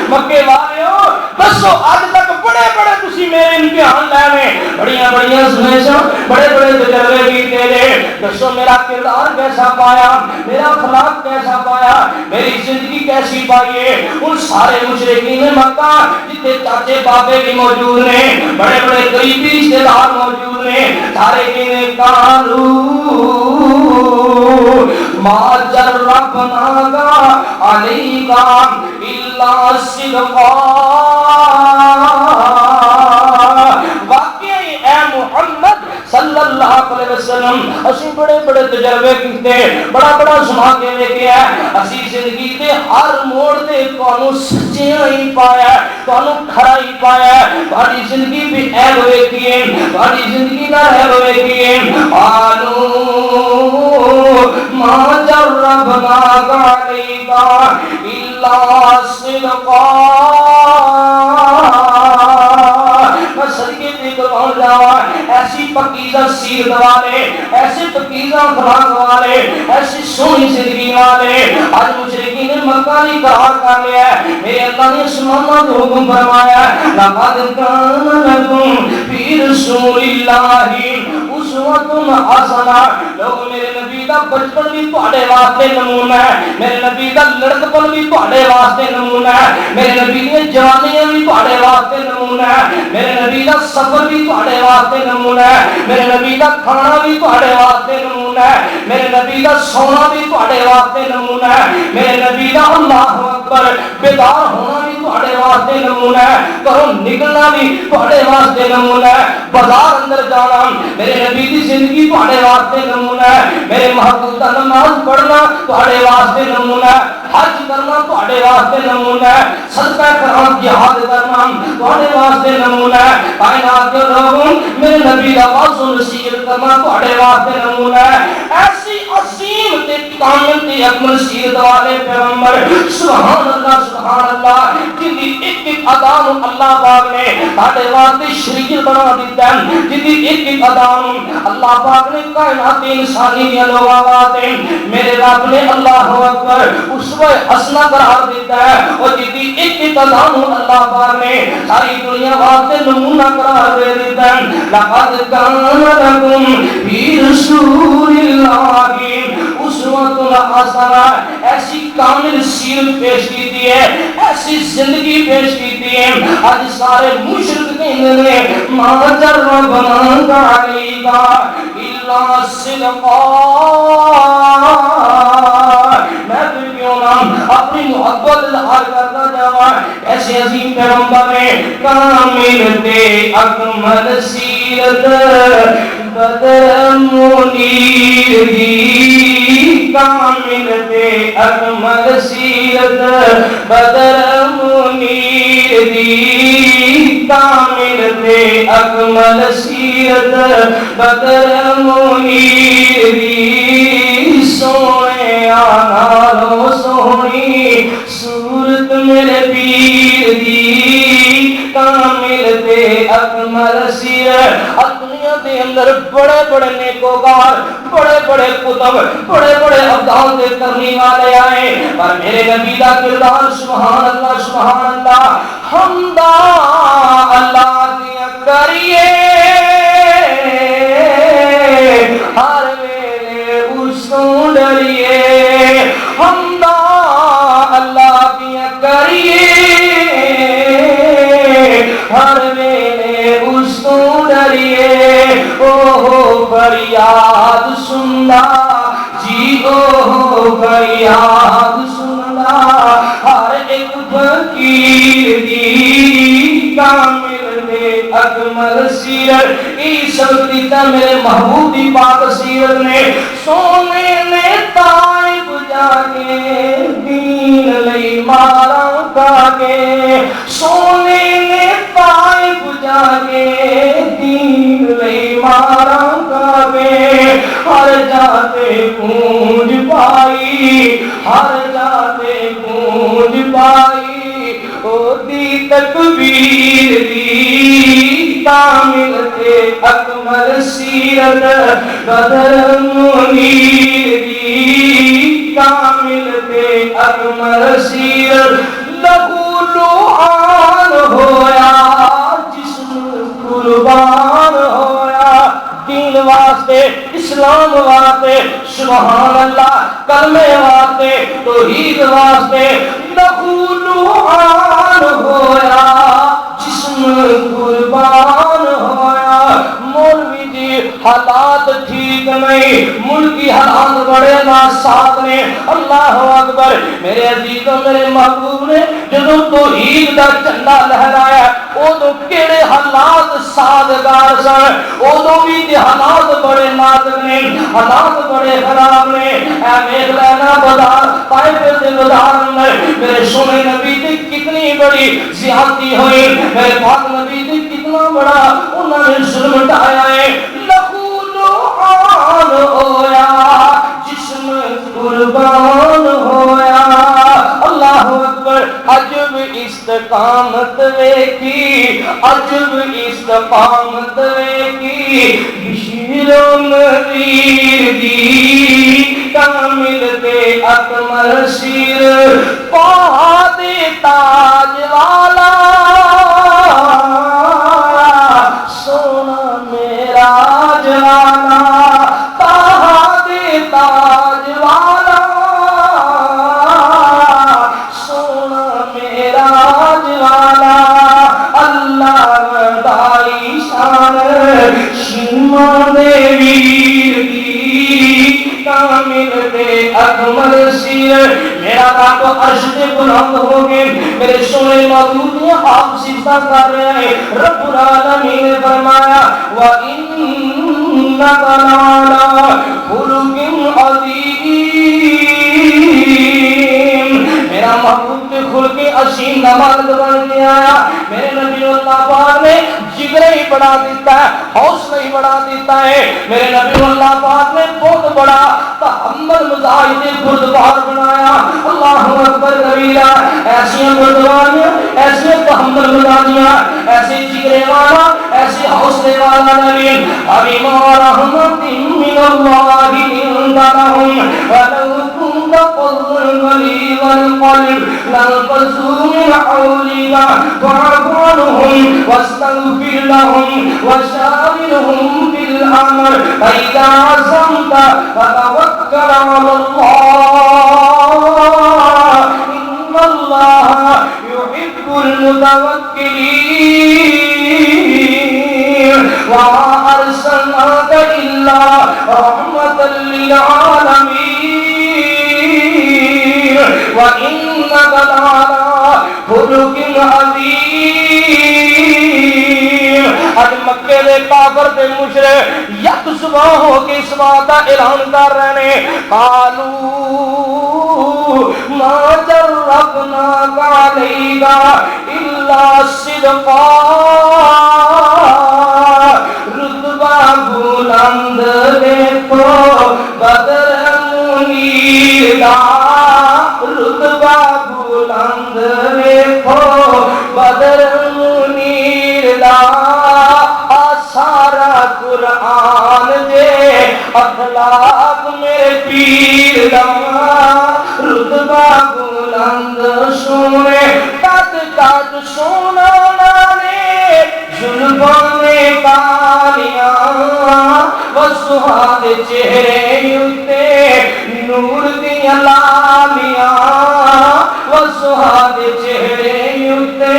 Speaker 2: مکے والیو دسو اج تک بڑے بڑے تسی میرے امتحان لینے، بڑیاں بڑیاں سمیشاں بڑے بڑے تجربے کیتے نے، دسو میرا کردار کیسا پایا، میرا اخلاق کیسا پایا، میری زندگی کیسی پائی ہے. ان سارے مشرکین مکہ جتنے چاچے بابے بھی موجود نے، بڑے بڑے قریبی رشتے دار موجود نے، سارے کہنے کالو ما جربنا علیکا الا صدقا. واقعی اے محمد صلی اللہ علیہ وسلم اسی بڑے بڑے تجربے کیتے، بڑا بڑا سما کے لے کے آئے، اسی زندگی دے ہر موڑ تے تانوں سچیاں ہی پایا، تانوں کھڑا ہی پایا. تہاڈی زندگی بھی عیب ویکھی ہے، تہاڈی زندگی دا عیب ویکھی ہے. قالوا ما جربنا علیکا الا صدقا. ایسی پکیزہ سیرت والے، ایسے پکیزہ اخلاق والے، ایسی سونی زندگی والے آج مشرکین مکہ والی قرار کر لیا ہے۔ میرے اللہ نے اسمانہ کو حکم فرمایا لقد کان لکم فی رسول اللہ اسوۃ حسنہ۔ لوگ میرے نبی دا بچپن بھی تہاڈے واسطے نمونہ ہے، میرے نبی دا لڑکپن بھی تہاڈے واسطے نمونہ ہے، میرے نبی دی جوانیاں بھی تہاڈے واسطے نمونہ ہے، میرے نبی دا سفر بھی تہاڈے واسطے نمونہ ہے، میرے نبی دا کھانا بھی تہاڈے واسطے نمونہ ہے، میرے نبی دا سونا بھی تہاڈے واسطے نمونہ ہے، میرے نبی دا اللہ اکبر بیدار ہونا بھی تہاڈے واسطے نمونہ ہے، گھروں نکلنا بھی تہاڈے واسطے نمونہ ہے، بازار اندر جانا میرے نبی دی زندگی تہاڈے واسطے نمونہ ہے، میرے محبوب دا نماز پڑھنا تہاڈے واسطے نمونہ ہے، حج کرنا تہاڈے واسطے نمونہ ہے، صدقہ کرنا جہاد کرنا تہاڈے واسطے نمونہ ہے، کائنات کے لوگوں میرے نبی دا واضح نصیحت کرنا تہاڈے واسطے نمونہ ہے۔ ایسی عظیم تے کامل تے اکمل سیرت والے پیغمبر سبحان اللہ جن دی ایک ایک ادا نو اللہ پاک نے تہاڈے واسطے شریعت بنا دیتا ہے، جن دی ایک ایک ادا نو اللہ پاک نے کائنات انسانی دے لوگاں واسطے میرے رب نے اللہ اکبر اسوہ حسنہ قرار دیتا ہے، اور جن دی ایک ایک ادا نو اللہ پاک نے ساری دنیا واسطے نمونہ قرار دے دیتا ہے۔ لقد کان لکم فی رسول اللہ اسوۃ حسنہ، ایسی کامل سیرت پیش کی دی ہے، ایسی زندگی پیش کی دی ہے۔ آج سارے مشرک کہندے نے ما جربنا علیکا الا صدقا، میں پھر کیوں نہ اپنی محبت اظہار کرتا جاواں۔ ایسے عظیم پیغمبر نے کامل تے اکمل سیرت بدر منیر دی، کامل تے اکمل سیرت بدر منیر دی، کامل تے اکمل سیرت بدر منیر دی، سونے نالوں سونی صورت میرے پیر دی، کامل تے اکمل سیرت۔ دنیا دے اندر بڑے بڑے نیکوکار، بڑے بڑے کتب، بڑے بڑے ابدال دے کرنے والے آئے، پر میرے نبی دا کردار سبحان اللہ حمدہ اللہ دیا کریے، ہر ویلے اس کو ڈریے، حمدہ اللہ دیا کریے، ہر ویلے اس کو ڈریے۔ او فریاد سندا جی، او فریاد سندا ہر ایک فقیر دی، کامل تے اکمل سیرت۔ ای سب دیتا میرے محبوب دی پاک سیرت نے، سونے نے طائب جا کے دین لئی مارا کھا کے، سونے نے طائب جا کے دین لئی مارا کھا کے، ہر جاتے گونج پائی، ہر جاتے گونج پائی، او دی تکبیر دی، کامل تے اکمل سیرت بدر منیر دی، کامل تے اکمل سیرت۔ لہو لعان ہویا جسم قربان ہویا، دین واسطے اسلام واسطے سبحان اللہ کلمے واسطے توحید واسطے، لہو لعان ہویا جسم قربان ہویا۔ مولوی جی حالات ٹھیک نہیں، ملکی حالات بڑے ناساز نے، اللہ اکبر۔ میرے عزیز و میرے محبوب نے جدوں توحید دا جھنڈا لہرایا، اودوں کیڑے حالات سازگار سن، اودوں بھی تے حالات بڑے نازک نے، حالات بڑے خراب نے۔ اے ویکھ لینا بازار طائف دے بازار اندر میرے سونے نبی دی کتنی بڑی زیادتی ہوئی، میرے پاک نبی دی کتنا بڑا انہوں نے ظلم ڈھایا ہے۔ لہو لعان ہویا جسم قربان ہویا، اللہ اکبر۔ عجب استقامت ویکھی، عجب استقامت ویکھی، بشیر و نذیر دی، کامل دے اکمل سیر بہت تاج والا سونا میرا جوانا بہت تاج والا سونا میرا جوانا اللہ دائی شان شیما دیویر دی کامل دے اکمل سیر میرا رب عرش پہ بلند ہو گئے میرے سونے موجود ہیں آپ سجدہ کر رہے ہیں رب العالمین نے فرمایا وَإِنَّكَ لَعَلَىٰ خُلُقٍ عَظِيمٍ میرا محبوب کے خلق عظیم نماز بن کے آیا میرے نبی اللہ پاک نے جگرے ہی بڑھا دیتا ہے حوصلہ ہی بڑھا دیتا ہے میرے نبی اللہ پاک نے بہت بڑا تحمل مجاہد بردبار بنایا اللہ اکبر کبیرہ ایسی بردباریاں ایسے تحمل مجاہدیاں ایسے جگرے والا ایسے حوصلے والا نبی حبیب و رحمت من اللہ اندرہم ولو كنت فظا غليظ القلب لانفضوا من حولك فاعف عنهم واستغفر لهم وشاورهم في الامر فاذا عزمت فتوكل على الله ان الله يحب المتوكلين وما ارسلناك الا رحمة للعالمين وإنك لعلى خلق عظيم آج مکے دے کافر تے مشرک یک صبح ہو کے اس بات کا اعلان کر رہے ہیں قالوا ما جربناك عليك إلا صدقا رتبہ بلند دیکھو بدر منیر دا رتبہ بلند دیکھو بدر منیر دا سارا قرآن دے اخلاق میں پیر دا رتبہ بلند سونے قد قد سونا نانے زلفوں میں کالیاں وسہاد چہرے اتے نور دیا لالیاں وسہاد چہرے اتے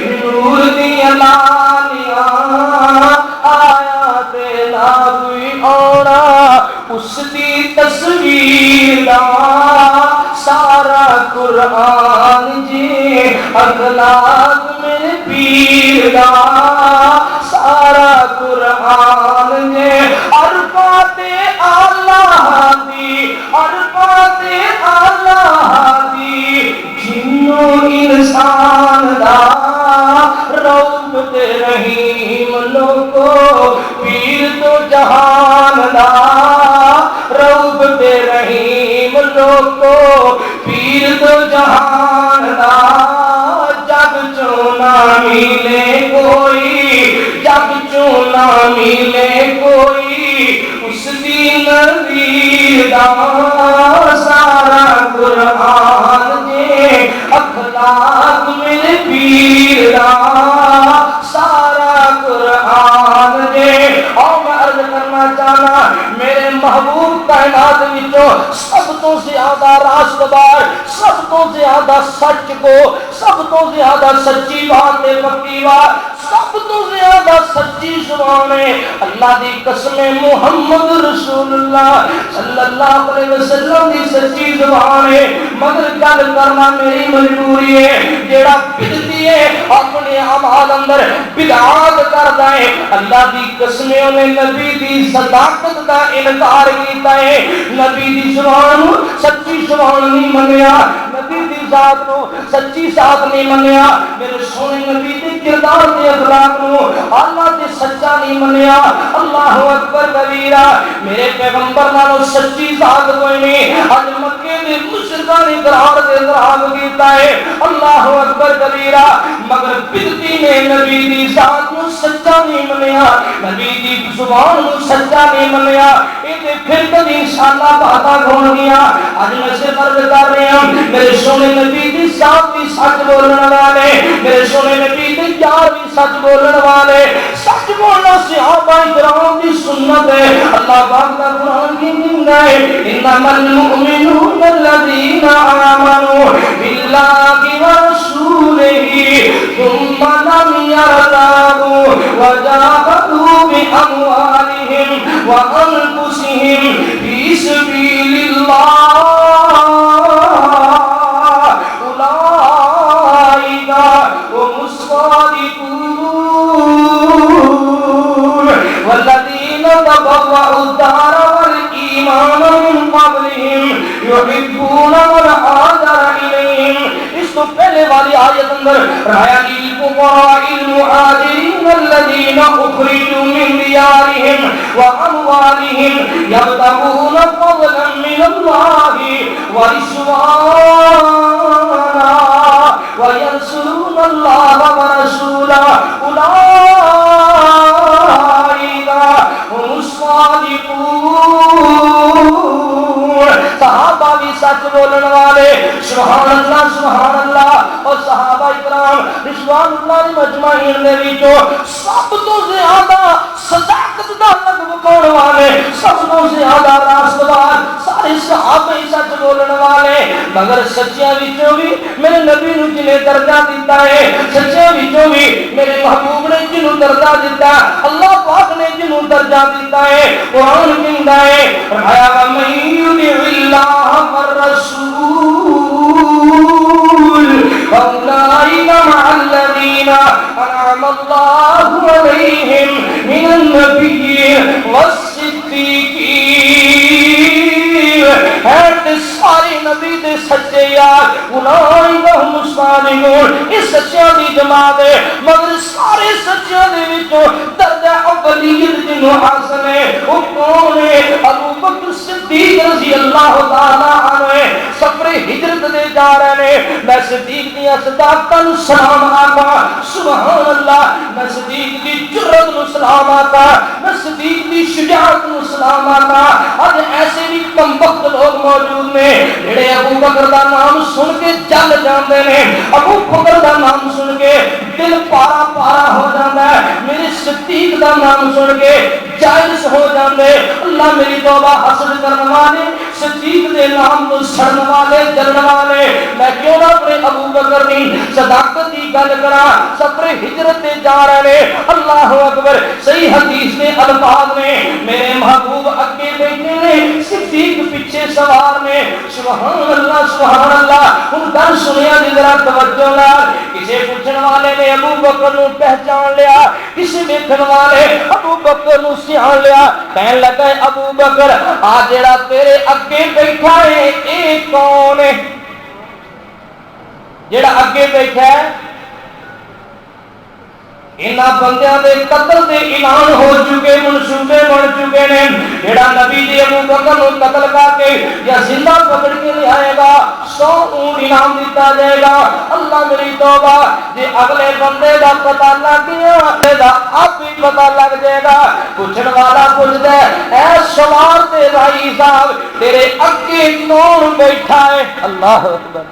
Speaker 2: نور دیا لالیاں آیات لا کوئی اوڑا اس دی تصویر دا سارا قرآن جی اخلاق میں پیر دا سارا قرآن جی عرفات اللہ دی عرفات اللہ دی جنوں انسان دا روب تے رحیم لوگو پیر تو جہان دا روب تے رحیم لوگو پیر تو جہان دا جگ چونا ملے کوئی جگ چونا ملے کوئی اس دی نظیر دا سارا قرآن جے اخلاق میں پیر دا سارا قرآن جے اور میں عرض کرنا چاہنا میرے محبوب کائنات وچوں سب تو زیادہ راستبار سب تو زیادہ سچ کو سب تو زیادہ سچی بات ہے پکی بات سب تو زیادہ سچی زبان ہے اللہ دی قسم محمد رسول اللہ صلی اللہ علیہ وسلم دی سچی زبان ہے مگر گل کرنا میری مجبوری ہے جیڑا بدتی ہے اپنے اعمال اندر بدعات کردا ہے اللہ دی قسم نے نبی دی صداقت دا انکار کیتا ہے نبی دی زبان سچی زبان نہیں منیا نبی دی ذات نو سچی ذات نہیں منیا میرے سونے نبی دی کردار دے اخلاق نو اللہ دے سچا نہیں منیا اللہ اکبر کبیرہ میرے پیغمبر نالوں سچی ذات کوئی نہیں اج مکے دے مشرک مشرکاں نے اقرار دے اعتراف کیتا ہے اللہ اکبر کبیرہ مگر بدتی نے نبی دی ذات نو سچا نہیں منیا نبی دی زبان نو سچا نہیں منیا اے تے پھر کدی انشاءاللہ باتاں کھول گیا اج میں سے فرض کر رہے ہیں میرے سونے نبی دی ذات بھی سچ بولن والے میرے سونے نبی دی یار بھی سچ بولن والے سچ بولنا صحابہ کرام دی سنت ہے اللہ پاک کا قرآن کی کہتا ہے انما المؤمنون الذين آمنوا بالله ورسوله ثم لم يرتابوا وجاهدوا بأموالهم وأنفسهم في سبيل الله أولئك هم الصادقون والذين تبوأوا الدار والإيمان من قبلهم يحبون من هاجر إليهم اس تو پہلے والی آیت اندر رایا للفقراء المهاجرين الذين أخرجوا من ديارهم وأموالهم يبتغون فضلا من الله ورضوانا وينصرون الله ورسوله أولئك هم الصادقون صحابہ بھی سچ بولن والے سبحان اللہ اور صحابہ اکرام رضوان اللہ مجمعین دے وچوں سب تو زیادہ صداقت دا لفظ بولن والے سب تو زیادہ راستگار سارے صحابہ ہی سچ بولن والے مگر سچیاں وچوں بھی میرے نبی نو جنے درجہ دیتا ہے سچیاں وچوں بھی میرے محبوب نے جنوں درجہ دیتا اللہ پاک نے جنوں درجہ دیتا ہے قرآن کہندا ہے فرمایا وَمَن يُطِعِ اللَّهَ وَالرَّسُولَ فَأُولَٰئِكَ مَعَ الَّذِينَ أَنْعَمَ اللَّهُ عَلَيْهِمْ مِنَ النَّبِيِّينَ وَالصِّدِّيقِينَ اے سارے نبی دے سچے یار اولئک هم الصادقون اس سچیاں دی جماعت ہے مگر سارے سچیاں دے وچوں درجہ اولیت جنوں حاصل ہے او کون ہے ابو بکر صدیق رضی اللہ تعالی عنہ سفر ہجرت دے جا رہے ہیں میں صدیق دی صداقت نو سلام آقا سبحان اللہ میں صدیق دی جرأت نو سلام آقا میں صدیق دی شجاعت نو سلام آقا اج ایسے بھی کم وقت لوگ موجود نے جڑے ابو بکر دا نام سن کے جل جاندے نے ابو بکر دا نام سن کے دل پارا پارا ہو جاندا ہے میرے صدیق دا نام سن کے جائز ہو جاندے اللہ میری توبہ حسد کرنے والے صدیق دے نام تو سڑن والے جلن والے میں کیوں نہ اپنے ابو بکر دی صداقت دی گل کراں سفر ہجرت تے جا رہے اللہ اکبر صحیح حدیث کے الفاظ میں میرے محبوب اگے بیٹھے نے صدیق پیچھے سوار نے سبحان اللہ ہن گل سنیا جی ذرا توجہ نال کسے پوچھن والے نے ابو بکر نو پہچان لیا کسے دیکھن والے ابو بکر نو سیان لیا کہن لگا ابو بکر آ جڑا تیرے اگے بیٹھا ہے اے کون ہے جڑا اگے بیٹھا ہے انہاں بندیاں دے قتل دے اعلان ہو چکے منصوبے بن چکے نے جڑا نبی دی ابو بکر نو قتل کر کے یا زندہ پکڑ کے لے آئے گا 100 اونٹ انعام دیتا جائے گا اللہ میری توبہ جے اگلے بندے دا پتہ لگ گیا تے دا اب بھی پتہ لگ جائے گا پوچھن والا پوچھدا ہے اے سوار تے بھائی صاحب تیرے اگے کون بیٹھا ہے اللہ اکبر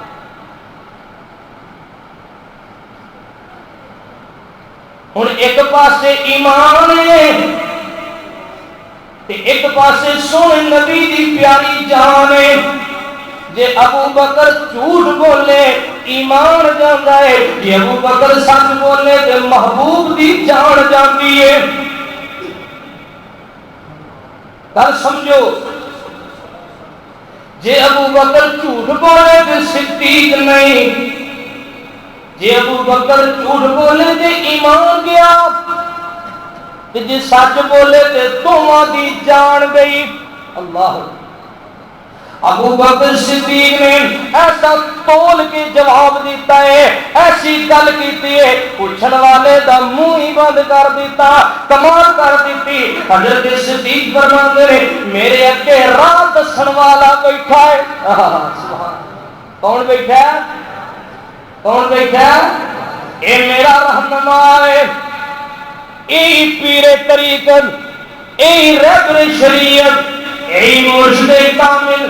Speaker 2: ہن ایک پاسے ایمان ہے تے ایک پاسے سونے نبی دی پیاری جان ہے جے ابو بکر جھوٹ بولے ایمان جاندا ہے جے ابو بکر سچ بولے تے محبوب دی جان جاندی ہے گل سمجھو جے ابو بکر جھوٹ بولے تے صدیق نہیں جے ابو بکر جھوٹ بولے تے ایمان گیا تے جے سچ بولے تے دوواں دی جان گئی اللہ ابو بکر صدیق نے ایسا تول کے جواب دیتا ہے ایسی گل کیتی ہے پوچھن والے دا منہ ہی بند کر دیتا کمال کر دیتی حضرت صدیق فرماندے نے میرے اگے راہ دسن والا بیٹھا ہے سبحان کون بیٹھا ہے؟ کون بیٹھا ہے؟ اے میرا رہنما ہے، اے پیر طریقت، اے رہبر شریعت، اے مرشد کامل،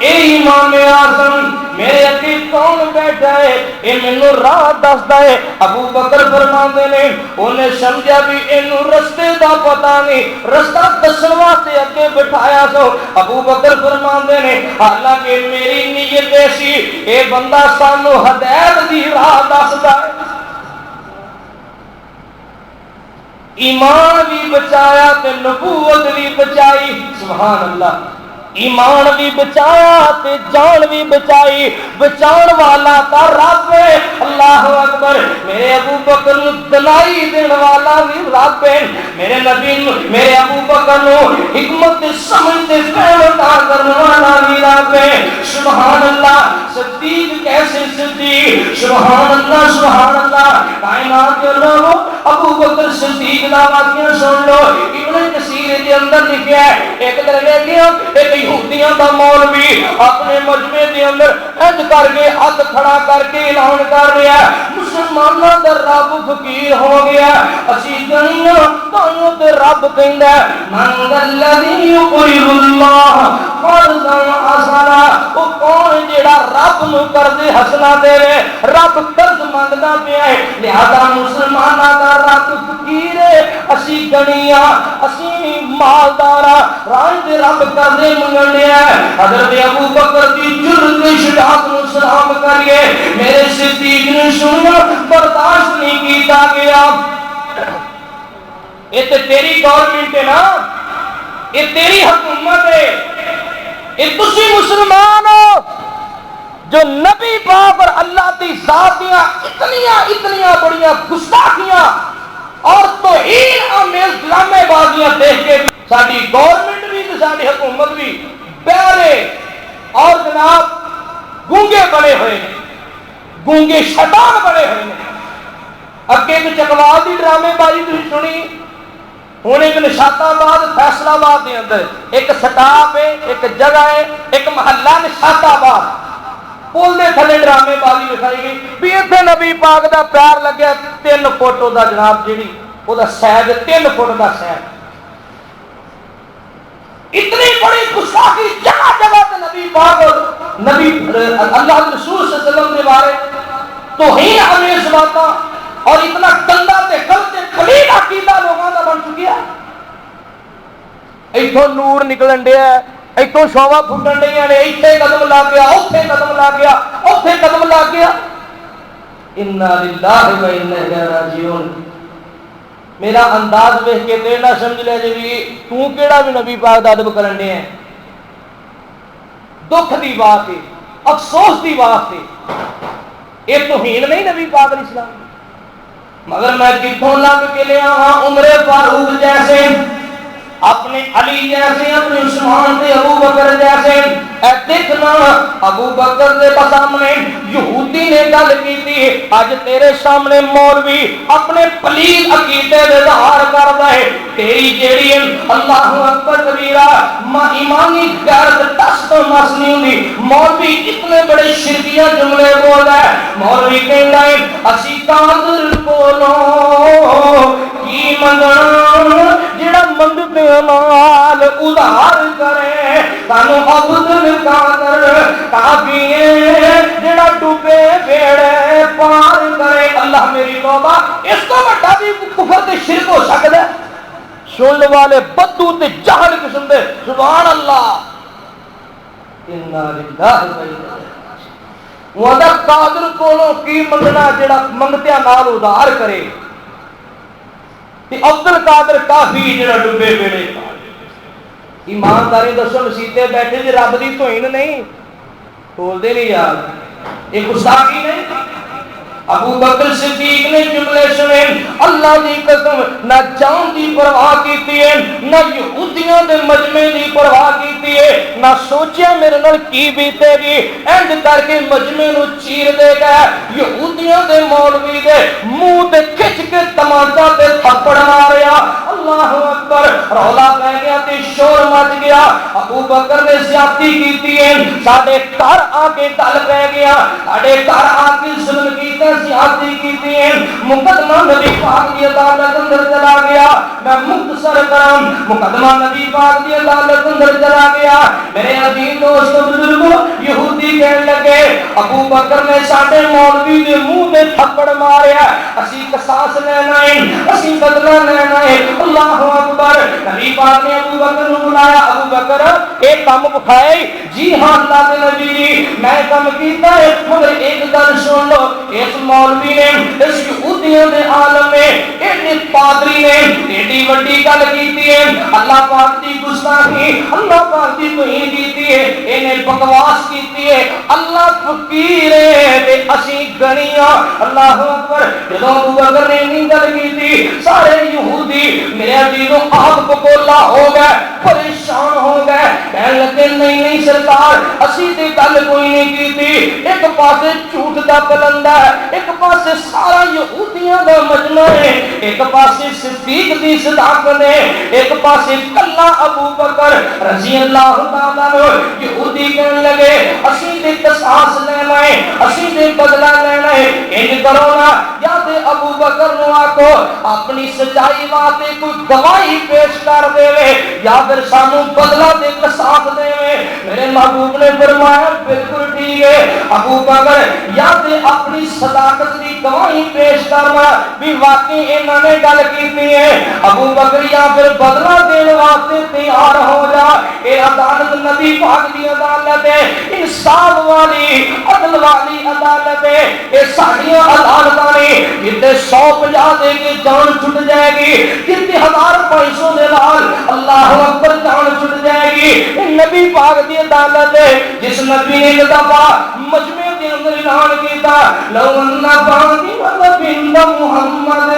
Speaker 2: اے امام اعظم، میرے اگے کون بیٹھا ہے؟ اے مینوں راہ دسدا ہے۔ ابو بکر فرماندے نے انہیں سمجھا بھی اینوں رستے دا پتہ نہیں، رستہ دسن واسطے اگے بٹھایا سو۔ ابو بکر فرماندے نے حالانکہ میری نیت ایسی، اے بندہ سانو ہدایت دی راہ دسدا ہے۔ ایمان بھی بچایا تے نبوت بھی بچائی، سبحان اللہ۔ ایمان بھی بچایا تے جان بھی بچائی، بچان والا تا رب ہے، اللہ اکبر۔ میرے ابو بکر نو دلائی دین والا بھی رب ہے، میرے نبی نو، میرے ابو بکر نو حکمت سمجھ تے فہمتا کرنے والا بھی رب ہے، سبحان اللہ۔ صدیق کیسے صدیق، سبحان اللہ سبحان اللہ۔ کائنات کے لوگوں ابو بکر صدیق دا واقعہ سن لو، ابن کثیر کے اندر لکھا ہے ایک درویشیاں ایک یہودیاں دا مولوی اپنے مجمع دے اندر انج کر کے ہاتھ کھڑا کر کے اعلان کر رہا ہے مسلماناں دا رب فقیر ہو گیا، اسی دنیا تانوں تے رب کہندا ہے من الذی یقرض اللہ قرضا حسنا، او کون جیڑا رب نو قرض حسنا دے رب قرض منگدا پیا ہے، لہذا مسلماناں دا رب فقیر ہے، اسی گنیاں اسی مالداراں رائے دے رب قرض منگنے ہیں۔ حضرت ابو بکر کی جرت شجاعت نو سلام کریے، میرے صدیق نے سنیا برداشت نہیں کیتا گیا۔ یہ تے تیری گورنمنٹ ہے نا، یہ تیری حکومت ہے، یہ تسی مسلمان ہو جو نبی پاک اور اللہ کی ذات دیاں اتنیاں بڑیاں گستاخیاں اور توہین آمیز ڈرامے بازیاں دیکھ کے ساری گورنمنٹ بھی ساری حکومت بھی بہرے اور جناب گونگے بنے ہوئے ہیں، گونگے شیطان بنے ہوئے ہیں۔ اگے ایک چکوال دی ڈرامے بازی تھی سنی، ہوں ایک نشاط آباد فیصل آباد کے اندر ایک سٹاپ ہے، ایک جگہ ہے، ایک محلہ نشاط آباد، پل دے تھلے ڈرامے بازی دکھائی گئی بھی اتنے نبی پاک دا پیار لگیا 3 فٹ دا جناب جیڑی وہ دا سیب 3 فٹ دا سیب، اتنی بڑی گستاخی جگہ جگہ تے نبی پاک نبی اللہ رسول صلی اللہ علیہ وسلم کے بارے توہین آمیز باتاں اور اتنا گندا تے غلط پلید عقیدہ لوگوں کا بن چکی ہے۔ ایتھوں نور نکلن ڈیا ہے، ایتھوں شوبھا پھٹن ڈیاں نے، ایتھے قدم لا گیا، اوتھے قدم لا گیا، اوتھے قدم لا گیا۔ انا للہ و انا الیہ راجعون۔ میرا انداز دیکھ کے تے نہ سمجھ لے جی بھی تو کیڑا بھی نبی پاک دا ادب کرن ڈے ہیں۔ دکھ دی بات ہے، افسوس دی بات ہے، یہ توہین نہیں نبی پاک علیہ السلام، مگر میں کتوں لگ کے لیا ہاں عمر فاروق جیسے، اپنے علی جیسے، اپنے عثمان تے ابو بکر جیسے۔ اے دیکھنا ابو بکر دے سامنے یہودی نے گل کیتی، اج تیرے سامنے مولوی اپنے پلید عقیدے دے اظہار کردا ہے، تیری جیڑی اللہ اکبر کبیرہ ایمانی غیرت دس تو مس نہیں ہوندی۔ مولوی اتنے بڑے شرکیہ جملے بولدا ہے، مولوی کہندا ہے اسی قادر کولوں کی منگنا جڑا منگتے مال ادھار کرے، سانو عبد القادر کافی ہے جڑا ڈوبے بیڑے پار کرے۔ اللہ میری توبہ، اس کو بڑا بھی کفر تے شرک ہو سکتا ہے؟ سننے والے بدو تے جہل قسم دے سبحان اللہ۔ انا للہ و انا الیہ قادر کولوں کی منگنا جڑا منگتیا نال ادھار کرے، تے عبد القادر کافی جڑا ڈوبے بیڑے پار۔ ایمانداری دسو مسیتے بیٹھے جی رب دی توہین نہیں بول دے نہیں یار، یہ گستاخی نہیں۔ ابو بکر صدیق نے جملے سنے، اللہ دی قسم نہ جان دی پرواہ کیتی ہے، نہ یہودیاں دے مجمع دی پرواہ کیتی ہے، نہ سوچیا میرے نال کی بیتے گی، اینڈ کر کے مجمع نو چیر دے گا، یہودیاں دے مولوی دے منہ تے کھچ کے تماچا تے تھپڑ ماریا۔ اللہ اللہ اکبر رولا پہ گیا تے شور مچ گیا ابو بکر نے زیادتی کیتی ہے ساڈے گھر آ کے گل پہ گیا ساڈے گھر آ کے ظلم کیتا زیادتی کیتی ہے مقدمہ نبی پاک دی عدالت اندر چلا گیا میں مختصر کرم مقدمہ نبی پاک دی عدالت اندر چلا گیا میرے عزیز دوست بزرگو یہودی کہنے لگے ابو بکر نے ساڈے مولوی دے منہ تے تھپڑ ماریا اسی قصاص لینا ہے اسی بدلہ لینا ہے اللہ اکبر نبی پاک نے ابو بکر نو بلایا ابو بکر ایک کام بکھائے جی ہاں اللہ کے نبی جی میں کام کیتا ہے مگر ایک گل سن لو اس مولوی نے اس یہودیاں دے عالم میں ایک پادری نے ایڈی وڈی گل کیتی ہے اللہ پاک دی گستاخی اللہ پاک دی توہین کیتی ہے انہیں بکواس کیتی ہے اللہ فقیر ہے تے اسی گنیاں اللہ اکبر جدوں ابو بکر نے نہیں گل کیتی سارے یہودی میرے عزیزوں آپ بکولا ہو گئے پریشان ہو گئے کہنے لگے نہیں سرکار اسی تے گل کوئی نہیں کیتی ایک پاسے جھوٹ دا پلندہ ہے ایک پاسے سارا یہودیاں دا مجمع ہے ایک پاسے صدیق دی صداقت ہے ایک پاسے کلا ابو بکر رضی اللہ تعالیٰ عنہ یہودی کہنے لگے اسی تے قصاص لینا ہے اسی تے بدلہ لینا ہے انج کرو نا یا تے ابو بکر نو آکو اپنی سچائی واسطے کوئی گواہی پیش کر دے یا پھر سانو بدلہ دے قصاص دے میرے محبوب نے فرمایا بالکل ٹھیک ہے ابو بکر یا تے اپنی صداقت دی گواہی پیش کرنا بھی واقعی انہوں نے گل کیتی ہے ابو بکر یا پھر بدلہ دینے واسطے تیار ہو جا اے عدالت نبی پاک دی عدالت ہے انصاف والی عدل والی عدالت ہے اے ساڈیاں عدالتاں نے جتے 150 دے کے جان چھٹ جائے گی کتے 1500 دے نال اللہ اکبر جان چھٹ جائے گی اے نبی پاک دی عدالت ہے جس نبی نے ایک دفعہ مجمع کے اندر اعلان کیتا لو ان فاطمہ بنت محمد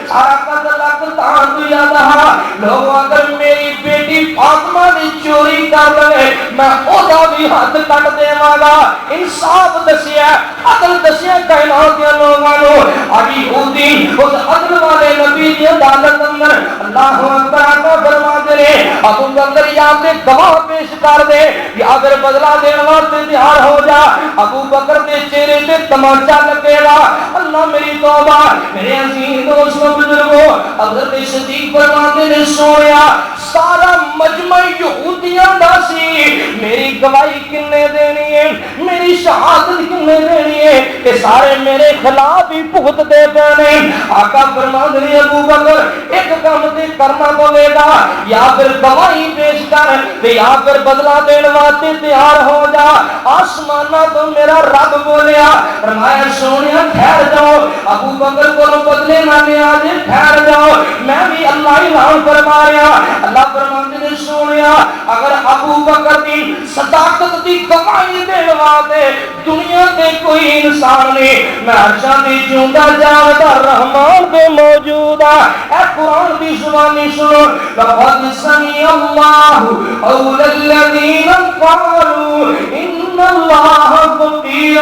Speaker 2: سارا لک تان تو یاد ہے لوگ اگر میری بیٹی فاطمہ دی چوری کر لے میں اودا بھی ہاتھ کٹ دیواں گا انصاف دسیا عدل دسیا کائنات دے لوگاں نو ابھی یہودی اس عدل والے نبی دی عدالت اندر اللہ اکبر آقا فرماتے ہیں ابو بکر یا تے گواہ پیش کر دے یا پھر بدلہ دینے واسطے تیار ہو جا ابو بکر دے چہرے تے تماچا لگے گا اللہ میری توبہ میرے عزیز دوستو بزرگو حضرت صدیق فرماتے نے سویا سارا مجمع یہودیاں دا سی میری گواہی کنے دینی ہے میری شہادت کنے دینی ہے کہ سارے میرے خلاف ہی بھگت دے پانے آقا فرماتے ہیں ابو بکر ایک کام تے کرنا پوے گا یا پھر گواہی پیش کر یا پھر بدلہ دینے واسطے تیار ہو جا آسمانہ تو میرا رب بولیا فرمایا سونیا ٹھہر جاؤ ابو بکر کو بدلے نہ لیا جے ٹھہر جاؤ میں بھی اللہ اعلان فرما رہا اللہ فرماتے نے سونیا اگر ابو بکر کی صداقت دی گواہی دینے واسطے دنیا تے کوئی انسان نہیں میں عرشاں دی جوندا جاودا رحمان دے موجودا اے قرآن دی زبانی سنو لقد سمع اللہ قول الذین قالوا ان اللہ فقیر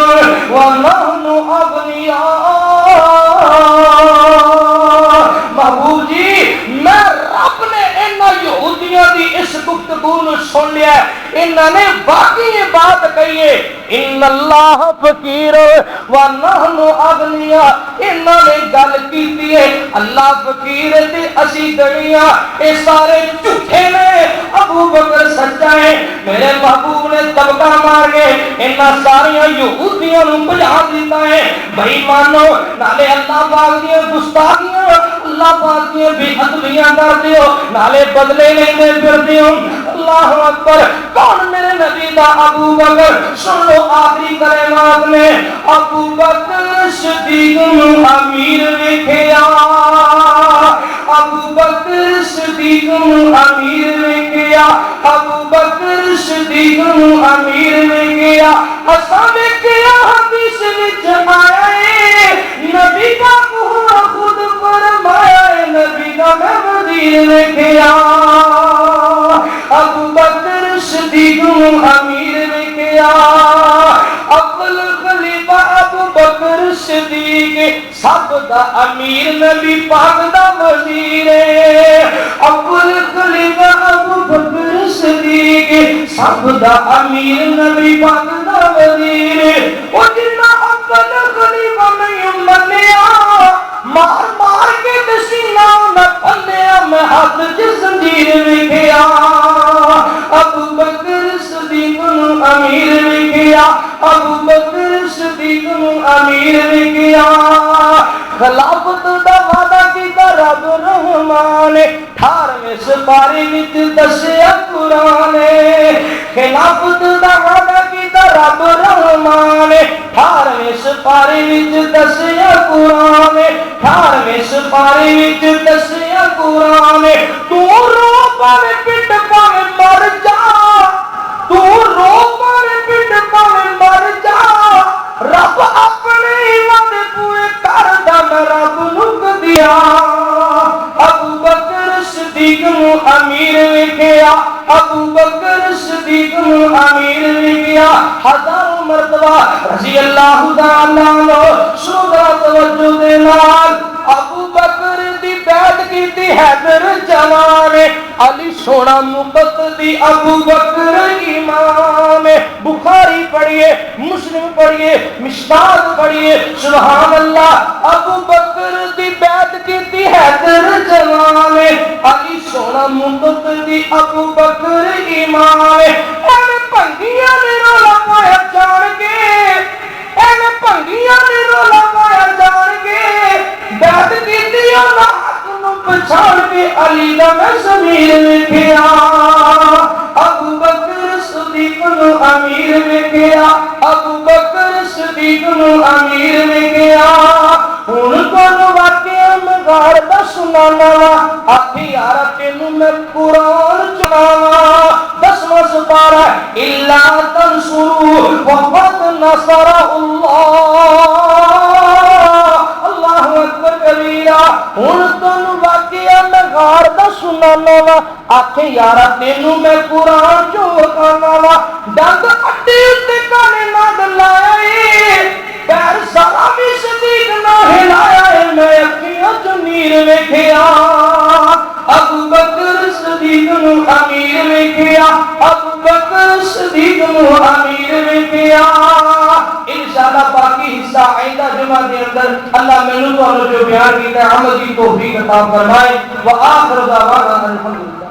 Speaker 2: ونحن اغنیاء محبوب جی میں رب نے انہاں یہودیاں دی اس گفتگو نو سن لیا انہاں نے باقی یہ بات کہی ہے ان اللہ فقیر ونحن اغنیاء انہاں نے گل کیتی ہے اللہ فقیر تے اسی گنیاں اے سارے جھوٹے نے ابو بکر سچا ہے میرے محبوب نے دبکا مار کے انہاں ساریاں یہودیاں نو بجا دیتا ہے بھائی مانو نالے اللہ پاک دی گستاخیاں اللہ پاک دی بے ادبیاں کر دیو نالے بدلے لیندے پھردے ہو اللہ اکبر کون میرے نبی دا ابو بکر سن لو آخری کلمات میں ابو بکر صدیق امیر ویکھیا ابو بکر صدیق امیر ویکھیا ابو بکر صدیق امیر ویکھیا اساں ویکھیا حدیث وچ آیا ہے نبی کا خود فرمایا ہے نبی کا میں وزیر ویکھیا ابو بکر صدیق امیر ویکھیا اول خلیفہ ابو بکر صدیق سب دا امیر نبی پاک دا وزیر ہے اول خلیفہ ابو بکر صدیق سب دا امیر نبی پاک دا وزیر او جنہ اول خلیفہ نہیں منیا مار مار کے دسینہ نہ پھلیا میں ہاتھ چ زنجیر ویکھیا ابو بکر صدیق نو امیر ویکھیا ابو بکر صدیق نو امیر ویکھیا خلافت دا وعدہ کیتا رب رحمان 18ویں سپارے وچ دسیا قرآن خلافت دا وعدہ کیتا رب رحمان 18ویں سپارے وچ دسیا قرآن 18ویں سپارے وچ دسیا قرآن تو رو پاوے پٹ پاوے مر جا تو رو پاوے پٹ پاوے مر جا رب اپنے وعدے پورے کردا میں رب نو دیا ابو بکر صدیق نو امیر ویکھیا ابو بکر صدیق نو امیر ویکھیا ہزاروں مرتبہ رضی اللہ تعالی عنہ سودا توجہ دے نال ابو بکر دی بیعت کیتی حیدر جوان علی سونا مقتدی ابو بکر امام بخاری پڑھیے مسلم پڑھیے مشکات پڑھیے سبحان اللہ ابو بکر دی بیعت کیتی حیدر جوان علی سونا مقتدی ابو بکر امام ایویں بھنگیاں نے رولا پایا جان کے ایویں بھنگیاں نے رولا پایا جان کے بیعت کیتی ناک نو پچھاڑ کے علی دا میں ضمیر ویکھیا ابو بکر صدیق نو امیر ویکھیا ابو بکر صدیق نو امیر ویکھیا ہن کون واقعہ میں غار دا سنانا وا آکھی یار تینوں میں قرآن چناواں 10واں سپارہ الا تنصروا وقد نصر اللہ اکبر کبیرہ ہن تن واقعہ میں غار دا سنانا وا آکھے یارا تینوں میں قرآن چوں وکھانا وا ڈنگ اڈی تے کانے نہ لایا پیر ذرا بھی صدیق نہ ہلایا میں اکھیاں چوں نیر ویکھیا ابو بکر صدیق نو امیر ویکھیا ابو بکر صدیق نو امیر ویکھیا انشاءاللہ باقی حصہ آئندہ جمعہ کے اندر اللہ مینوں تو جو بیان کیتا ہے عمل کی توفیق عطا فرمائے وآخر دعوانا الحمدللہ